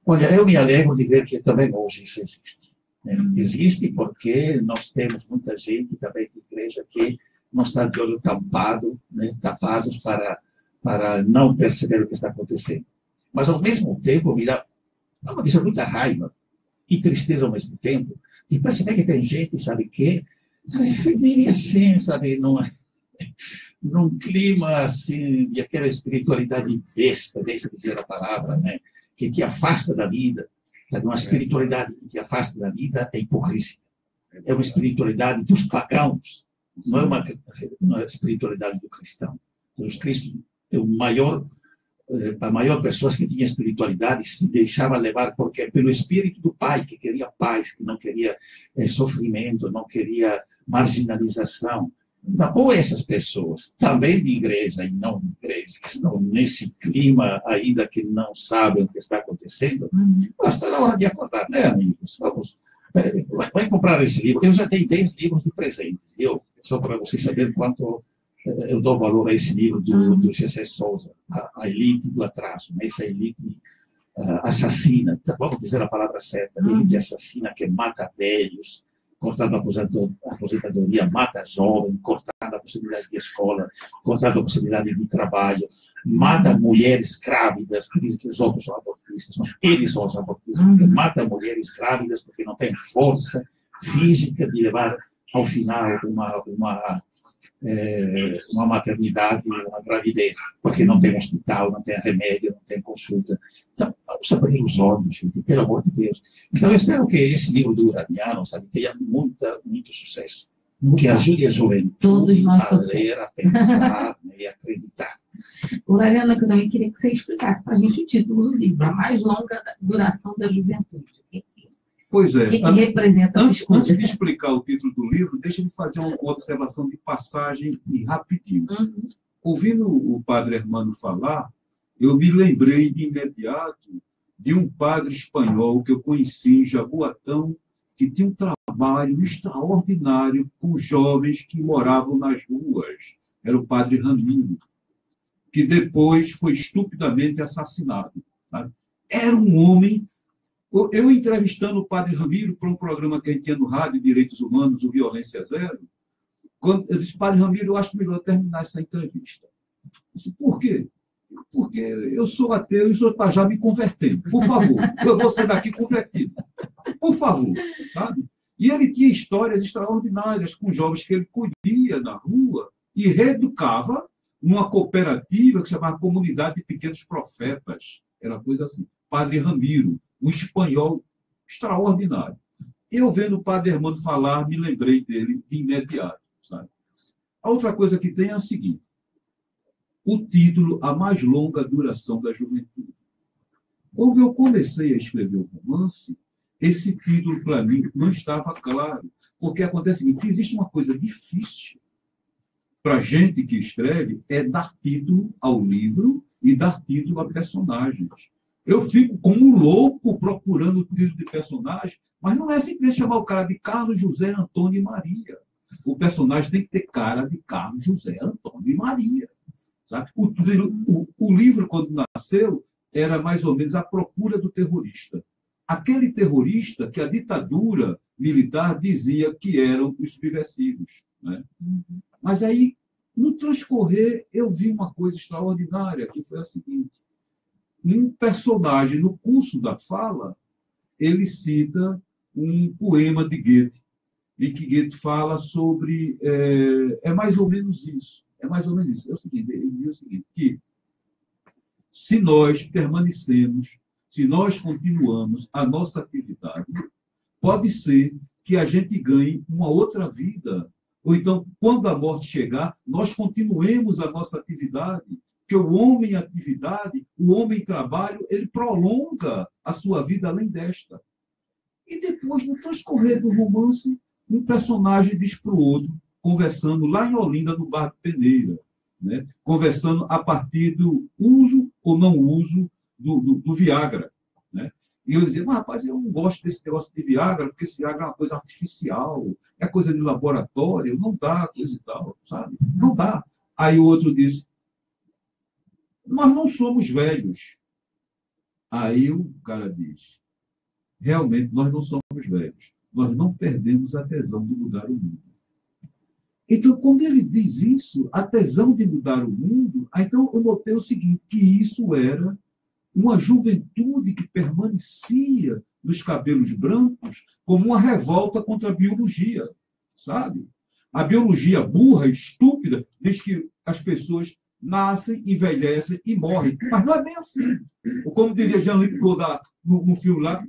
Olha, eu me alegro de ver que também hoje isso existe. Existe porque nós temos muita gente também de igreja que não está de olho tampado, né, tapados para não perceber o que está acontecendo. Mas, ao mesmo tempo, me dá muita raiva e tristeza ao mesmo tempo, de perceber que tem gente, sabe, que vive assim, sabe, num clima assim, de aquela espiritualidade besta, deixa de dizer a palavra, né, que te afasta da vida. Sabe, uma espiritualidade que te afasta da vida é hipocrisia. É uma espiritualidade dos pagãos, não é uma espiritualidade do cristão. Jesus Cristo é a maior pessoa que tinha espiritualidade se deixava levar porque pelo Espírito do Pai, que queria paz, que não queria sofrimento, não queria marginalização. Então, ou essas pessoas, também de igreja e não de igreja, que estão nesse clima ainda que não sabem o que está acontecendo, está na hora de acordar, né, amigos? Vamos, vai comprar esse livro. Eu já dei 10 livros de presente, só para vocês saberem quanto eu dou valor a esse livro do G.C. Souza, a elite do atraso, essa elite assassina, vamos dizer a palavra certa, a elite assassina que mata velhos, cortando a aposentadoria, mata jovem, cortando a possibilidade de escola, cortando a possibilidade de trabalho, mata mulheres grávidas, que dizem que os outros são abortistas, mas eles são os abortistas, porque mata mulheres grávidas porque não têm força física de levar ao final uma maternidade, uma gravidez, porque não tem hospital, não tem remédio, não tem consulta. Então, vamos abrir os olhos, gente, pelo amor de Deus. Então, eu espero que esse livro do Uraniano, sabe, tenha muito sucesso, que ajude a juventude a ler, a pensar e a acreditar. Uraniano, eu também queria que você explicasse para a gente o título do livro, A Mais Longa Duração da Juventude. Pois é. O que representa antes de explicar o título do livro, deixa eu fazer uma observação de passagem e rapidinho. Ouvindo o padre Hermano falar, eu me lembrei de imediato de um padre espanhol que eu conheci em Jaboatão, que tinha um trabalho extraordinário com jovens que moravam nas ruas. Era o padre Ramiro, que depois foi estupidamente assassinado. Sabe? Era um homem... Eu entrevistando o padre Ramiro para um programa que a gente tinha no rádio, Direitos Humanos, o Violência Zero, eu disse, padre Ramiro, eu acho melhor terminar essa entrevista. Eu disse, por quê? Porque eu sou ateu e o senhor está já me convertendo. Por favor, eu vou sair daqui convertido. Por favor, sabe? E ele tinha histórias extraordinárias com jovens que ele colhia na rua e reeducava numa cooperativa que se chamava Comunidade de Pequenos Profetas. Era coisa assim. Padre Ramiro, um espanhol extraordinário. Eu vendo o padre Hermano falar, me lembrei dele de imediato. Sabe? A outra coisa que tem é a seguinte: o título, A Mais Longa Duração da Juventude. Quando eu comecei a escrever o romance, esse título, para mim, não estava claro. Porque acontece o seguinte, se existe uma coisa difícil para a gente que escreve, é dar título ao livro e dar título a personagens. Eu fico como louco procurando o título de personagem, mas não é simplesmente chamar o cara de Carlos, José, Antônio e Maria. O personagem tem que ter cara de Carlos, José, Antônio e Maria. Sabe? O livro, quando nasceu, era mais ou menos A Procura do Terrorista. Aquele terrorista que a ditadura militar dizia que eram os subversivos. Né? Mas aí, no transcorrer, eu vi uma coisa extraordinária, que foi a seguinte: um personagem, no curso da fala, ele cita um poema de Goethe, em que Goethe fala sobre... É mais ou menos isso. É mais ou menos isso. É o seguinte, ele dizia o seguinte, que se nós permanecemos, se nós continuamos a nossa atividade, pode ser que a gente ganhe uma outra vida. Ou então, quando a morte chegar, nós continuemos a nossa atividade, porque o homem em atividade, o homem em trabalho, ele prolonga a sua vida além desta. E depois, no transcorrer do romance, um personagem diz para o outro, conversando lá em Olinda, no Bar de Peneira, né? Conversando a partir do uso ou não uso do Viagra. Né? E eu dizia, mas, rapaz, eu não gosto desse negócio de Viagra, porque esse Viagra é uma coisa artificial, é coisa de laboratório, não dá, coisa e tal, sabe? Não dá. Aí o outro disse, nós não somos velhos. Aí o cara diz, realmente, nós não somos velhos. Nós não perdemos a tesão de mudar o mundo. Então, quando ele diz isso, a tesão de mudar o mundo, então eu notei o seguinte, que isso era uma juventude que permanecia nos cabelos brancos como uma revolta contra a biologia, sabe? A biologia burra, estúpida, diz que as pessoas nascem, envelhecem e morrem. Mas não é bem assim. Ou como diria Jean-Luc Godard no filme lá,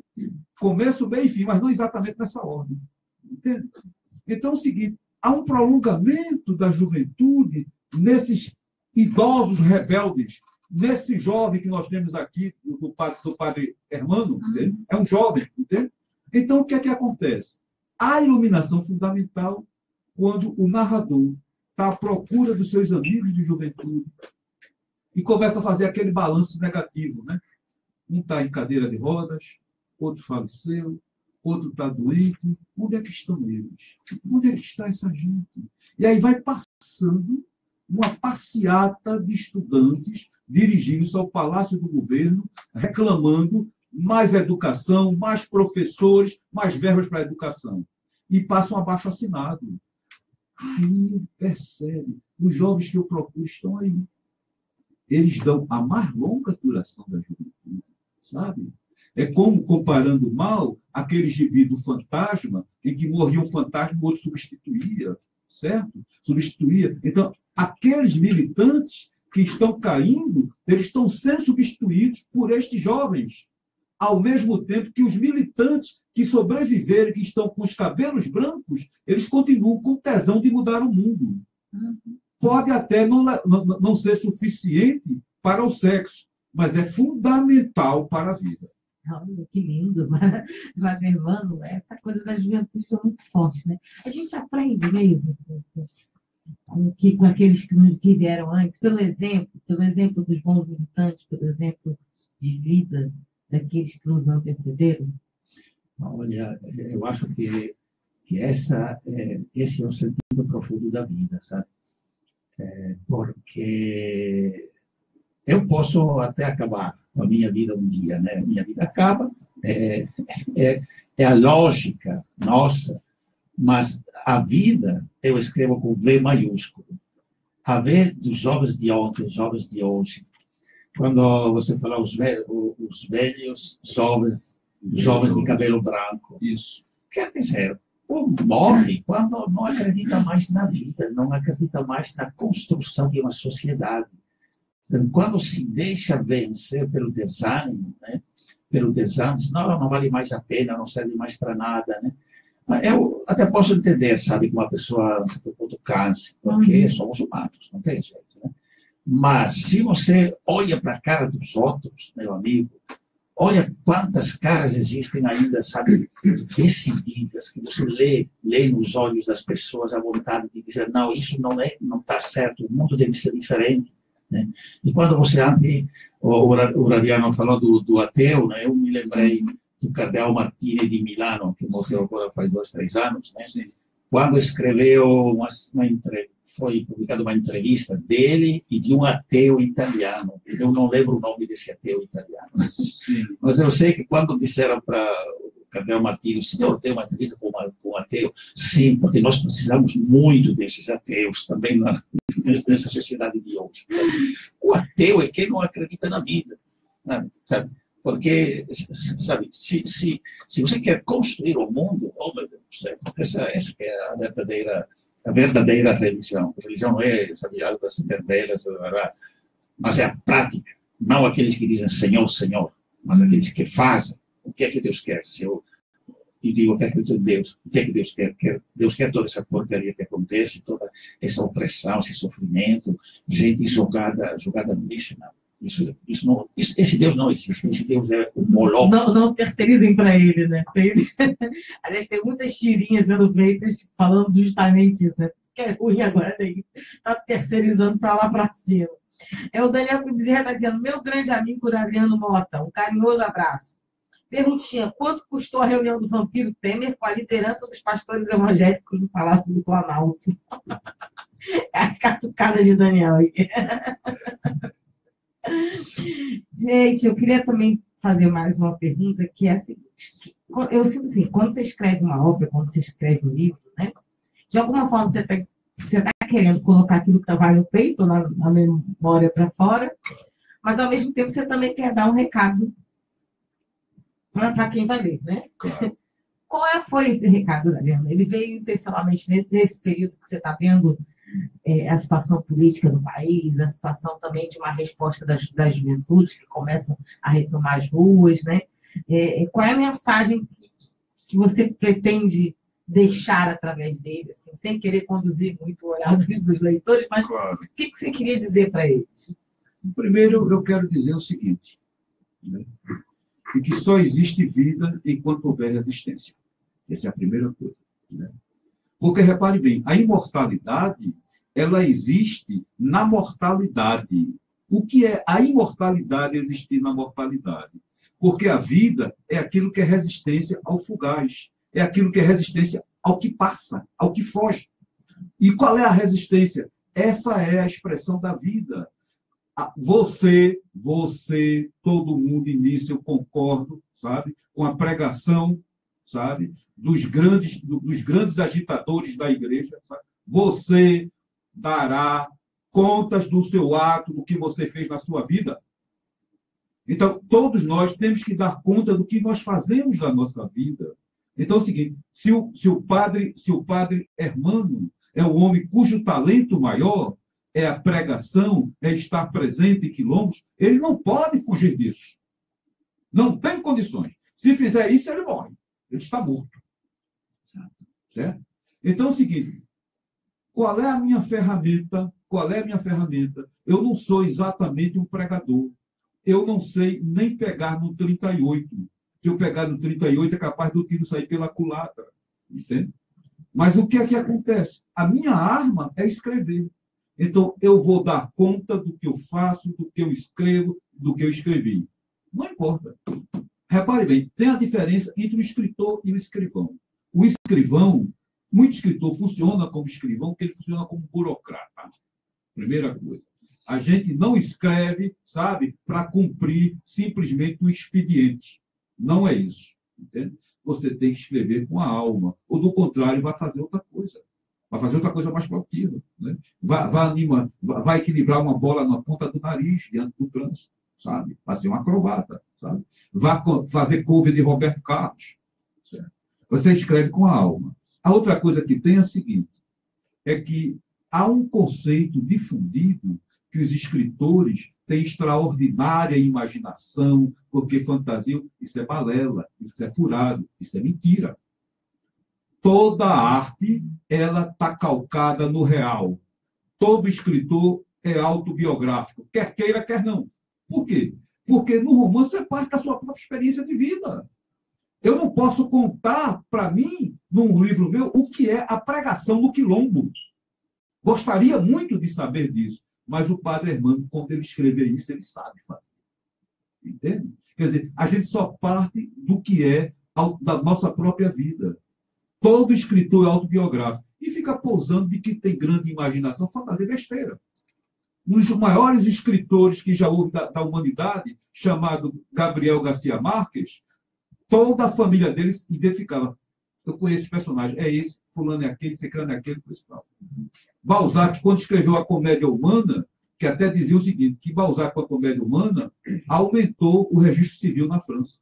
começo, meio e fim, mas não exatamente nessa ordem. Entende? Então é o seguinte, há um prolongamento da juventude nesses idosos rebeldes, nesse jovem que nós temos aqui, do padre Hermano, entende? É um jovem, entende? Então, o que é que acontece? A iluminação fundamental quando o narrador está à procura dos seus amigos de juventude e começa a fazer aquele balanço negativo, né? Um está em cadeira de rodas, outro faleceu, outro está doente. Onde é que estão eles? Onde é que está essa gente? E aí vai passando uma passeata de estudantes dirigindo-se ao Palácio do Governo, reclamando mais educação, mais professores, mais verbas para a educação. E passa um abaixo-assinado. Aí percebe, os jovens que eu procuro estão aí. Eles dão a mais longa duração da juventude, sabe? É como, comparando mal, aquele gibi do fantasma, em que morria um fantasma, o outro substituía, certo? Substituía. Então, aqueles militantes que estão caindo, eles estão sendo substituídos por estes jovens, ao mesmo tempo que os militantes que sobreviveram, que estão com os cabelos brancos, eles continuam com tesão de mudar o mundo. Pode até não ser suficiente para o sexo, mas é fundamental para a vida. Olha, que lindo, Hermano, essa coisa da juventude é muito forte, né? A gente aprende mesmo com aqueles que vieram antes, pelo exemplo dos bons militantes, pelo exemplo de vida daqueles que nos antecederam. Olha, eu acho que esse é o sentido profundo da vida, sabe? Porque eu posso até acabar com a minha vida um dia, né? Minha vida acaba, é a lógica nossa, mas a vida eu escrevo com V maiúsculo. A V dos jovens de ontem, os jovens de hoje. Quando você fala os velhos jovens de cabelo branco. Isso. Quer dizer, morre quando não acredita mais na vida, não acredita mais na construção de uma sociedade. Então, quando se deixa vencer pelo desânimo, né? Pelo desânimo, não vale mais a pena, não serve mais para nada, né? Mas eu até posso entender, sabe, que uma pessoa, a certo ponto, canse, porque somos humanos, não tem jeito, né? Mas se você olha para a cara dos outros, meu amigo, olha quantas caras existem ainda, sabe, decididas, que você lê nos olhos das pessoas a vontade de dizer, não, isso não está certo, o mundo deve ser diferente, né? E quando você o Radiano falou do ateu, né, eu me lembrei do Cardeal Martini de Milano, que morreu agora faz 2, 3 anos, né? Sim. Quando escreveu foi publicada uma entrevista dele e de um ateu italiano. Eu não lembro o nome desse ateu italiano. Sim. Mas eu sei que quando disseram para o Cardeal Martini, o senhor tem uma entrevista com um ateu? Sim, porque nós precisamos muito desses ateus também nessa sociedade de hoje. Sabe? O ateu é quem não acredita na vida, sabe? Porque, sabe, se você quer construir o mundo, oh meu Deus do céu, essa é a verdadeira religião. A religião não é, sabe, algo das velas, mas é a prática. Não aqueles que dizem Senhor, Senhor, mas aqueles que fazem. O que é que Deus quer? Se eu digo que acredito em Deus, o que é que Deus quer? Deus quer toda essa porcaria que acontece, toda essa opressão, esse sofrimento, gente jogada no lixo, não. Esse Deus não existe, esse Deus é o Moloch. Não terceirizem para ele, né? Aliás, tem muitas tirinhas sendo feitas falando justamente isso, né? Que é ruim agora, daí está terceirizando para lá para cima. O Daniel Bezerra está dizendo, meu grande amigo Adriano Mota, um carinhoso abraço. Perguntinha, quanto custou a reunião do Vampiro Temer com a liderança dos pastores evangélicos no Palácio do Planalto? É a catucada de Daniel aí. Gente, eu queria também fazer mais uma pergunta, que é a seguinte. Eu sinto assim, quando você escreve uma obra, quando você escreve um livro, né? De alguma forma você está querendo colocar aquilo que vai no peito, na memória para fora, mas ao mesmo tempo você também quer dar um recado para quem vai ler, né? Claro. Qual foi esse recado, Daniela? Ele veio intencionalmente nesse período que você está vendo a situação política do país, a situação também de uma resposta das juventudes que começam a retomar as ruas, né? Qual é a mensagem que você pretende deixar através dele, assim, sem querer conduzir muito o olhar dos leitores, mas claro. O que você queria dizer para eles? Primeiro, eu quero dizer o seguinte, né? Que só existe vida enquanto houver resistência. Essa é a primeira coisa, né? Porque, repare bem, a imortalidade, ela existe na mortalidade. O que é a imortalidade existir na mortalidade? Porque a vida é aquilo que é resistência ao fugaz, é aquilo que é resistência ao que passa, ao que foge. E qual é a resistência? Essa é a expressão da vida. Você, todo mundo, nisso eu concordo, sabe, com a pregação, sabe, dos grandes agitadores da igreja, sabe? Você dará contas do seu ato, do que você fez na sua vida. Então, todos nós temos que dar conta do que nós fazemos na nossa vida. Então, é o seguinte, se o padre Hermano é o homem cujo talento maior é a pregação, é estar presente em quilombos, ele não pode fugir disso. Não tem condições. Se fizer isso, ele morre. Ele está morto. Certo? Então, é o seguinte, qual é a minha ferramenta? Qual é a minha ferramenta? Eu não sou exatamente um pregador. Eu não sei nem pegar no 38. Se eu pegar no 38, é capaz do tiro sair pela culatra. Entende? Mas o que é que acontece? A minha arma é escrever. Então, eu vou dar conta do que eu faço, do que eu escrevo, do que eu escrevi. Não importa. Repare bem, tem a diferença entre o escritor e o escrivão. O escrivão, muito escritor funciona como escrivão, porque ele funciona como burocrata. Primeira coisa. A gente não escreve, sabe, para cumprir simplesmente um expediente. Não é isso. Entende? Você tem que escrever com a alma. Ou, do contrário, vai fazer outra coisa. Vai fazer outra coisa mais produtiva. Né? Vai equilibrar uma bola na ponta do nariz, diante do trânsito, sabe? Vai ser uma acrobata, sabe? Vai fazer cover de Roberto Carlos. Certo? Você escreve com a alma. A outra coisa que tem é a seguinte, é que há um conceito difundido que os escritores têm extraordinária imaginação, porque fantasiam, isso é balela, isso é furado, isso é mentira. Toda arte, ela está calcada no real. Todo escritor é autobiográfico, quer queira, quer não. Por quê? Porque no romance é parte da sua própria experiência de vida. Eu não posso contar para mim, num livro meu, o que é a pregação no quilombo. Gostaria muito de saber disso, mas o padre Hermano, quando ele escrever isso, ele sabe fazer. Entende? Quer dizer, a gente só parte do que é da nossa própria vida. Todo escritor é autobiográfico. E fica pousando de que tem grande imaginação, fantasia besteira. Um dos maiores escritores que já houve da humanidade, chamado Gabriel Garcia Marques, toda a família dele se identificava. Eu conheço esse personagem, é esse, fulano é aquele, ciclano é aquele, principal. Balzac, quando escreveu a Comédia Humana, que até dizia o seguinte, que Balzac, com a Comédia Humana, aumentou o registro civil na França,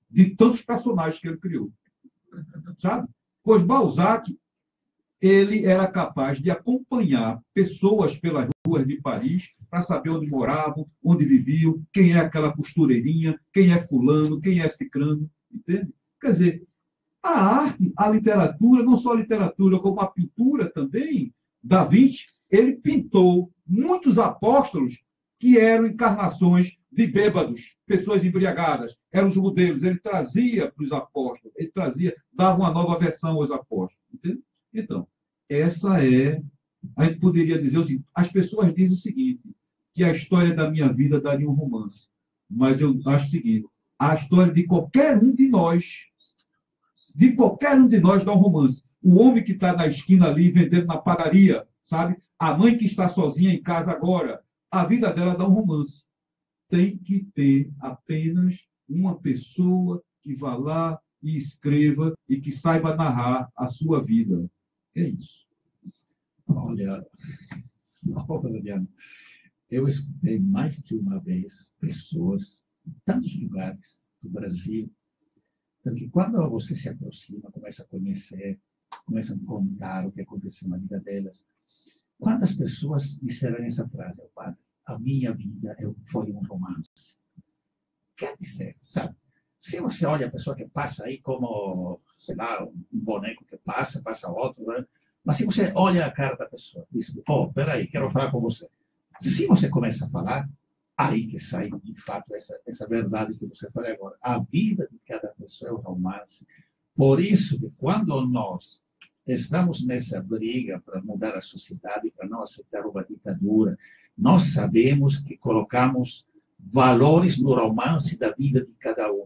de tantos personagens que ele criou. Sabe? Pois Balzac, ele era capaz de acompanhar pessoas pelas ruas de Paris para saber onde moravam, onde viviam, quem é aquela costureirinha, quem é fulano, quem é cicrano, entende? Quer dizer, a arte, a literatura, não só a literatura, como a pintura também, Da Vinci, ele pintou muitos apóstolos que eram encarnações de bêbados, pessoas embriagadas, eram os modelos, ele trazia para os apóstolos, ele trazia, dava uma nova versão aos apóstolos. Entende? Então, essa é, a gente poderia dizer o seguinte, as pessoas dizem o seguinte, que a história da minha vida daria um romance, mas eu acho o seguinte, a história de qualquer um de nós dá um romance. O homem que está na esquina ali vendendo na padaria, sabe? A mãe que está sozinha em casa agora, a vida dela dá um romance. Tem que ter apenas uma pessoa que vá lá e escreva e que saiba narrar a sua vida. É isso. Olha, eu escutei mais de uma vez pessoas em tantos lugares do Brasil, porque quando você se aproxima, começa a conhecer, começa a contar o que aconteceu na vida delas, quantas pessoas disseram essa frase, padre? A minha vida foi um romance. Quer dizer, sabe? Se você olha a pessoa que passa aí como, sei lá, um boneco que passa outro, né? Mas se você olha a cara da pessoa, diz, peraí, quero falar com você. Se você começa a falar, aí que sai, de fato, essa verdade que você falou agora. A vida de cada pessoa é um romance. Por isso que quando nós estamos nessa briga para mudar a sociedade, para não aceitar uma ditadura, nós sabemos que colocamos valores no romance da vida de cada um,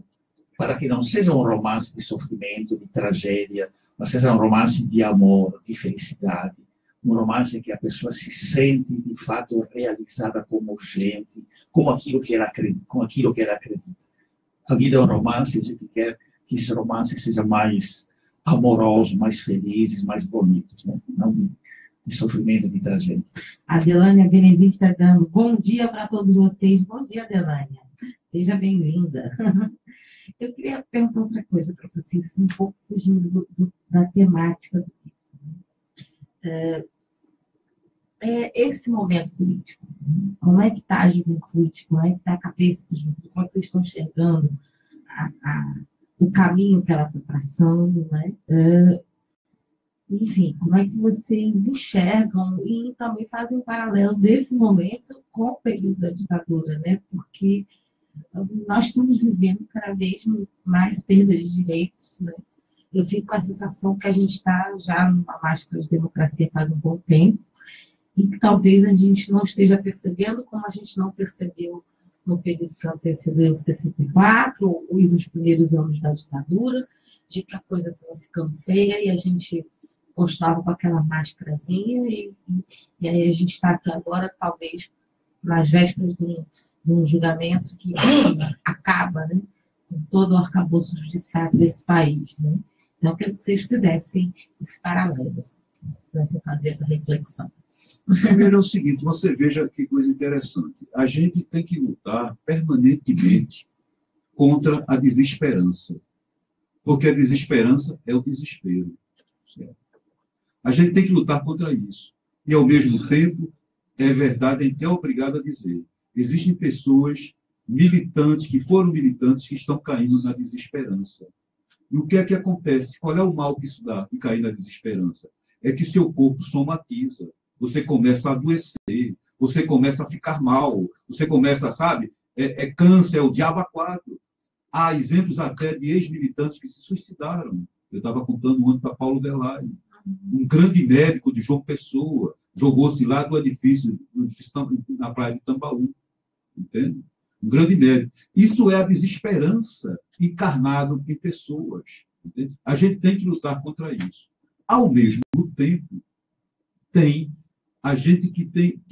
para que não seja um romance de sofrimento, de tragédia, mas seja um romance de amor, de felicidade, um romance em que a pessoa se sente, de fato, realizada como gente, com aquilo que ela acredita. A vida é um romance, a gente quer que esse romance seja mais amoroso, mais felizes, mais bonitos, né? Não de sofrimento, de tragédia. A Delânia Benevides está dando bom dia para todos vocês. Bom dia, Delânia. Seja bem-vinda. Eu queria perguntar outra coisa para vocês, um pouco fugindo da temática. Esse momento político, como é que está a juventude? Como é que está a cabeça da juventude? Como é que vocês estão enxergando o caminho que ela está traçando, né? Enfim, como é que vocês enxergam e também fazem um paralelo desse momento com o período da ditadura, né? Porque nós estamos vivendo cada vez mais perda de direitos, né? Eu fico com a sensação que a gente está já numa máscara de democracia faz um bom tempo e que talvez a gente não esteja percebendo como a gente não percebeu no período que antecedeu 64 e nos primeiros anos da ditadura, de que a coisa estava ficando feia e a gente continuava com aquela máscarazinha e aí a gente está aqui agora, talvez, nas vésperas de um julgamento que acaba, né, com todo o arcabouço judiciário desse país, né? Então, eu queria que vocês fizessem esse paralelo, pudessem fazer essa reflexão. Primeiro é o seguinte, você veja que coisa interessante. A gente tem que lutar permanentemente contra a desesperança, porque a desesperança é o desespero. Certo? A gente tem que lutar contra isso. E, ao mesmo tempo, é verdade, a gente é obrigado a dizer, existem pessoas militantes, que foram militantes, que estão caindo na desesperança. E o que é que acontece? Qual é o mal que isso dá, de cair na desesperança? É que o seu corpo somatiza. Você começa a adoecer, você começa a ficar mal, você começa, sabe? É câncer, é o diabo a quatro. Há exemplos até de ex-militantes que se suicidaram. Eu estava contando ontem para Paulo Verlaine. Um grande médico de João Pessoa jogou-se lá do edifício na praia de Tambaú. Entende? Um grande médico. Isso é a desesperança encarnada em pessoas. Entende? A gente tem que lutar contra isso. Ao mesmo tempo, tem a gente que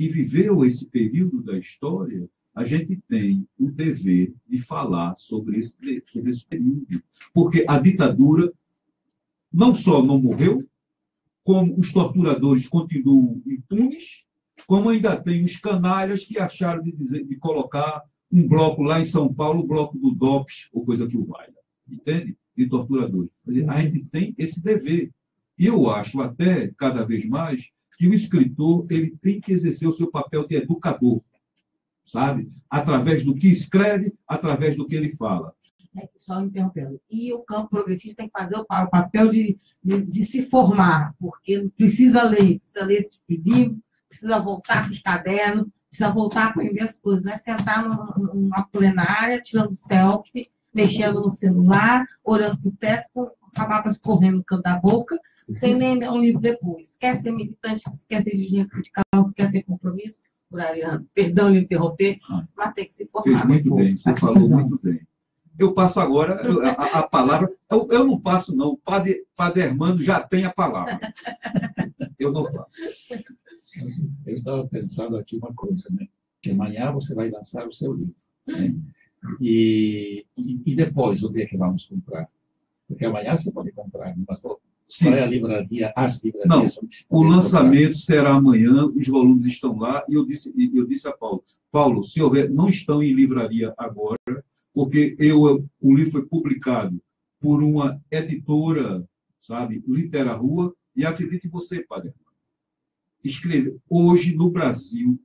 viveu esse período da história, a gente tem o dever de falar sobre esse período. Porque a ditadura não só não morreu, como os torturadores continuam impunes, como ainda tem os canalhas que acharam de colocar um bloco lá em São Paulo, o bloco do DOPS, ou coisa que o valha, entende? De torturadores. Quer dizer, a gente tem esse dever. E eu acho até, cada vez mais, que o escritor ele tem que exercer o seu papel de educador, sabe? Através do que escreve, através do que ele fala. Só interrompendo. E o campo progressista tem que fazer o papel de se formar, porque precisa ler esse tipo de livro, precisa voltar para os cadernos, precisa voltar a aprender as coisas, não é sentar numa plenária, tirando selfie, mexendo no celular, olhando para o teto, acabar escorrendo no canto da boca, sem nem ler um livro depois. Quer ser militante, quer ser dirigente sindical, quer ter compromisso, perdão de interromper, mas tem que se formar. Fez muito bem, você falou muito bem. Eu passo agora a palavra. Eu não passo, não. O padre Hermano já tem a palavra. Eu não passo. Eu estava pensando aqui uma coisa, né? Que amanhã você vai lançar o seu livro. Né? E depois, onde é que vamos comprar? Porque amanhã você pode comprar, mas Sim. Qual é a livraria? As livrarias? Não, são o lançamento será amanhã, os volumes estão lá, e eu disse a Paulo, se houver, não estão em livraria agora, porque o livro foi publicado por uma editora, sabe, Litera Rua, e acredite você, padre, escreve, hoje no Brasil,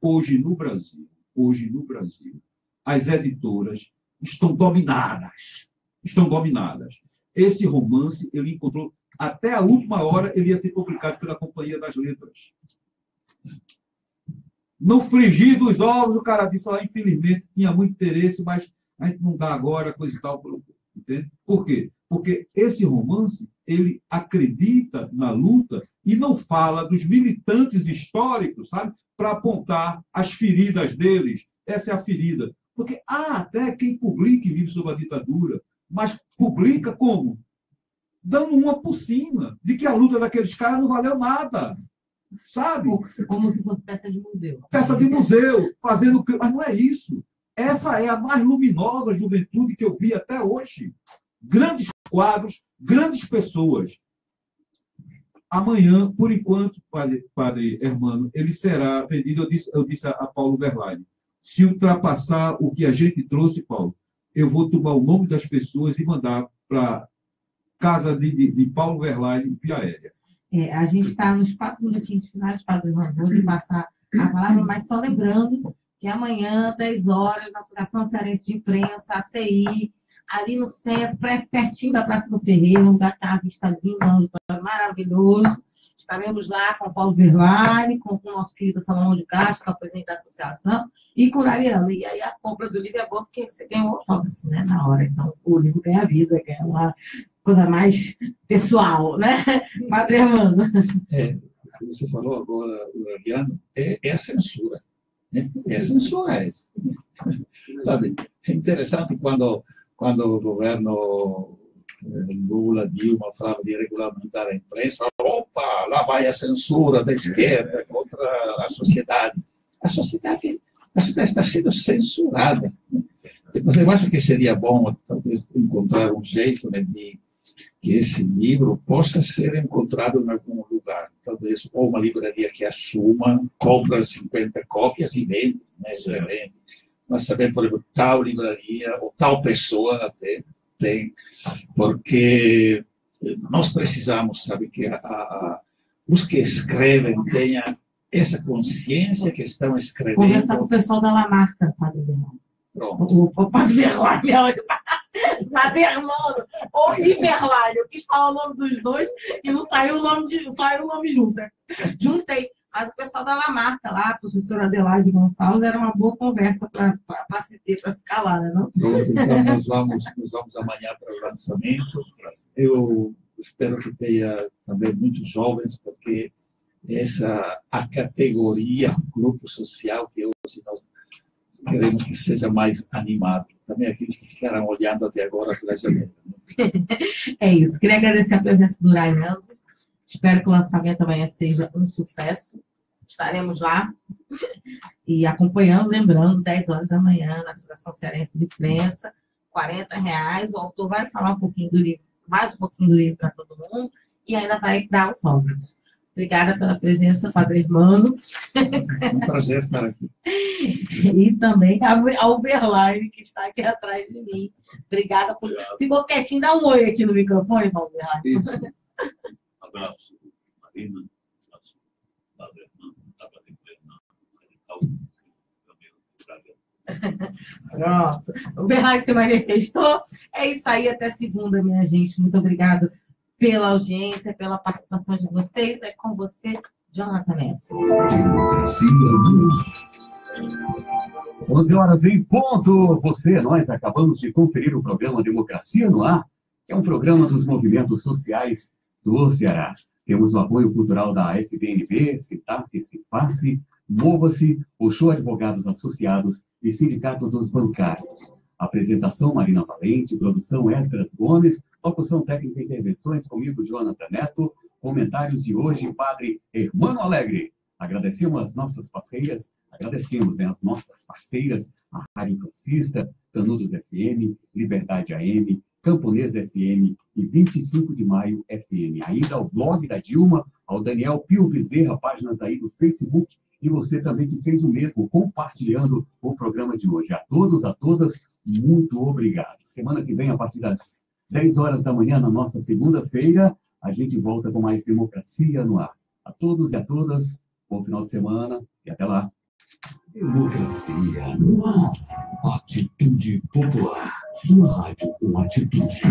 as editoras estão dominadas. Esse romance, ele encontrou, até a última hora, ele ia ser publicado pela Companhia das Letras. No frigir dos ovos, o cara disse, infelizmente, tinha muito interesse, mas a gente não dá agora, coisa e tal. Entende? Por quê? Porque esse romance, ele acredita na luta e não fala dos militantes históricos, sabe? Para apontar as feridas deles. Essa é a ferida. Porque há até quem publique livros sobre a ditadura, mas publica como? Dando uma por cima, de que a luta daqueles caras não valeu nada. Sabe? Como se fosse peça de museu. Peça de museu, fazendo... Mas não é isso. Essa é a mais luminosa juventude que eu vi até hoje. Grandes quadros, grandes pessoas. Amanhã, por enquanto, padre Hermano, ele será vendido. Eu disse a Paulo Verlaine, se ultrapassar o que a gente trouxe, Paulo, eu vou tomar o nome das pessoas e mandar para casa de Paulo Verlaine via aérea. A gente está nos 4 minutinhos finais, padre Hermano, vou lhe passar a palavra, mas só lembrando que amanhã, 10 horas, na Associação Cearense de Imprensa, a CI, ali no centro, pertinho da Praça do Ferreiro, um lugar que está uma vista linda, um auditório maravilhoso. Estaremos lá com o Paulo Verlaine, com o nosso querido Salomão de Castro, que é o presidente da associação, e com o Ariano. E aí a compra do livro é boa, porque você ganha um autógrafo, né, na hora. Então, o livro ganha vida, ganha uma coisa mais pessoal, né? Padre Hermano. O que você falou agora, o Ariano, é a censura. É a censura. Sabe, é interessante quando o governo Lula, Dilma, falava de regulamentar a imprensa, opa, lá vai a censura da esquerda contra a sociedade. A sociedade está sendo censurada. Mas eu acho que seria bom, talvez, encontrar um jeito, né, de que esse livro possa ser encontrado em algum lugar. Talvez ou uma livraria que assuma, compra 50 cópias e vende, né, revende. Mas saber, por exemplo, tal livraria ou tal pessoa até tem, porque nós precisamos, sabe, que os que escrevem tenham essa consciência que estão escrevendo. Conversar com o pessoal da Lamarca, Padre Hermano. Pronto. O Padre Verlaine, Padre Hermano, ou Verlaine. Eu quis falar o nome dos dois e não saiu o nome junto. Juntei. Mas o pessoal da Lamarca lá, a professora Adelaide Gonçalves, era uma boa conversa para se ter, para ficar lá, né? Não? Pronto, então nós vamos amanhã para o lançamento. Eu espero que tenha também muitos jovens, porque a categoria, grupo social que hoje nós queremos que seja mais animado. Também aqueles que ficaram olhando até agora pela janela. É isso. Queria agradecer a presença do Raimundo. Espero que o lançamento amanhã seja um sucesso. Estaremos lá e acompanhando, lembrando, 10 horas da manhã, na Associação Cearense de Imprensa, R$40. O autor vai falar um pouquinho do livro, mais um pouquinho do livro para todo mundo, e ainda vai dar autógrafos. Obrigada pela presença, Padre Hermano. É um prazer estar aqui. E também ao Verlaine, que está aqui atrás de mim. Obrigada por... Ficou quietinho, dá um oi aqui no microfone, Paulo Verlaine. Isso. Abraço, Marina. Pronto. O Verlaine se manifestou. É isso aí, até segunda, minha gente. Muito obrigada pela audiência, pela participação de vocês. É com você, Jonathan Neto. 11 horas em ponto. Nós acabamos de conferir o programa Democracia no Ar, que é um programa dos movimentos sociais do Ceará. Temos o apoio cultural da FBNB, CITAF, CIFACE, Mova-se, Oxô Advogados Associados e Sindicato dos Bancários. Apresentação Marina Valente, produção Esdras Gomes, locução técnica e intervenções comigo, Jonathan Neto, comentários de hoje, Padre Hermano Alegre. Agradecemos as nossas parceiras, as nossas parceiras, a Rádio Classista, Canudos FM, Liberdade AM, Camponesa FM e 25 de Maio FM. Ainda ao blog da Dilma, ao Daniel Pio Bezerra, páginas aí do Facebook, e você também que fez o mesmo, compartilhando o programa de hoje. A todos, a todas, muito obrigado. Semana que vem, a partir das 10 horas da manhã, na nossa segunda-feira, a gente volta com mais Democracia no Ar. A todos e a todas, bom final de semana e até lá. Democracia no Ar. Atitude Popular. Sua rádio com atitude.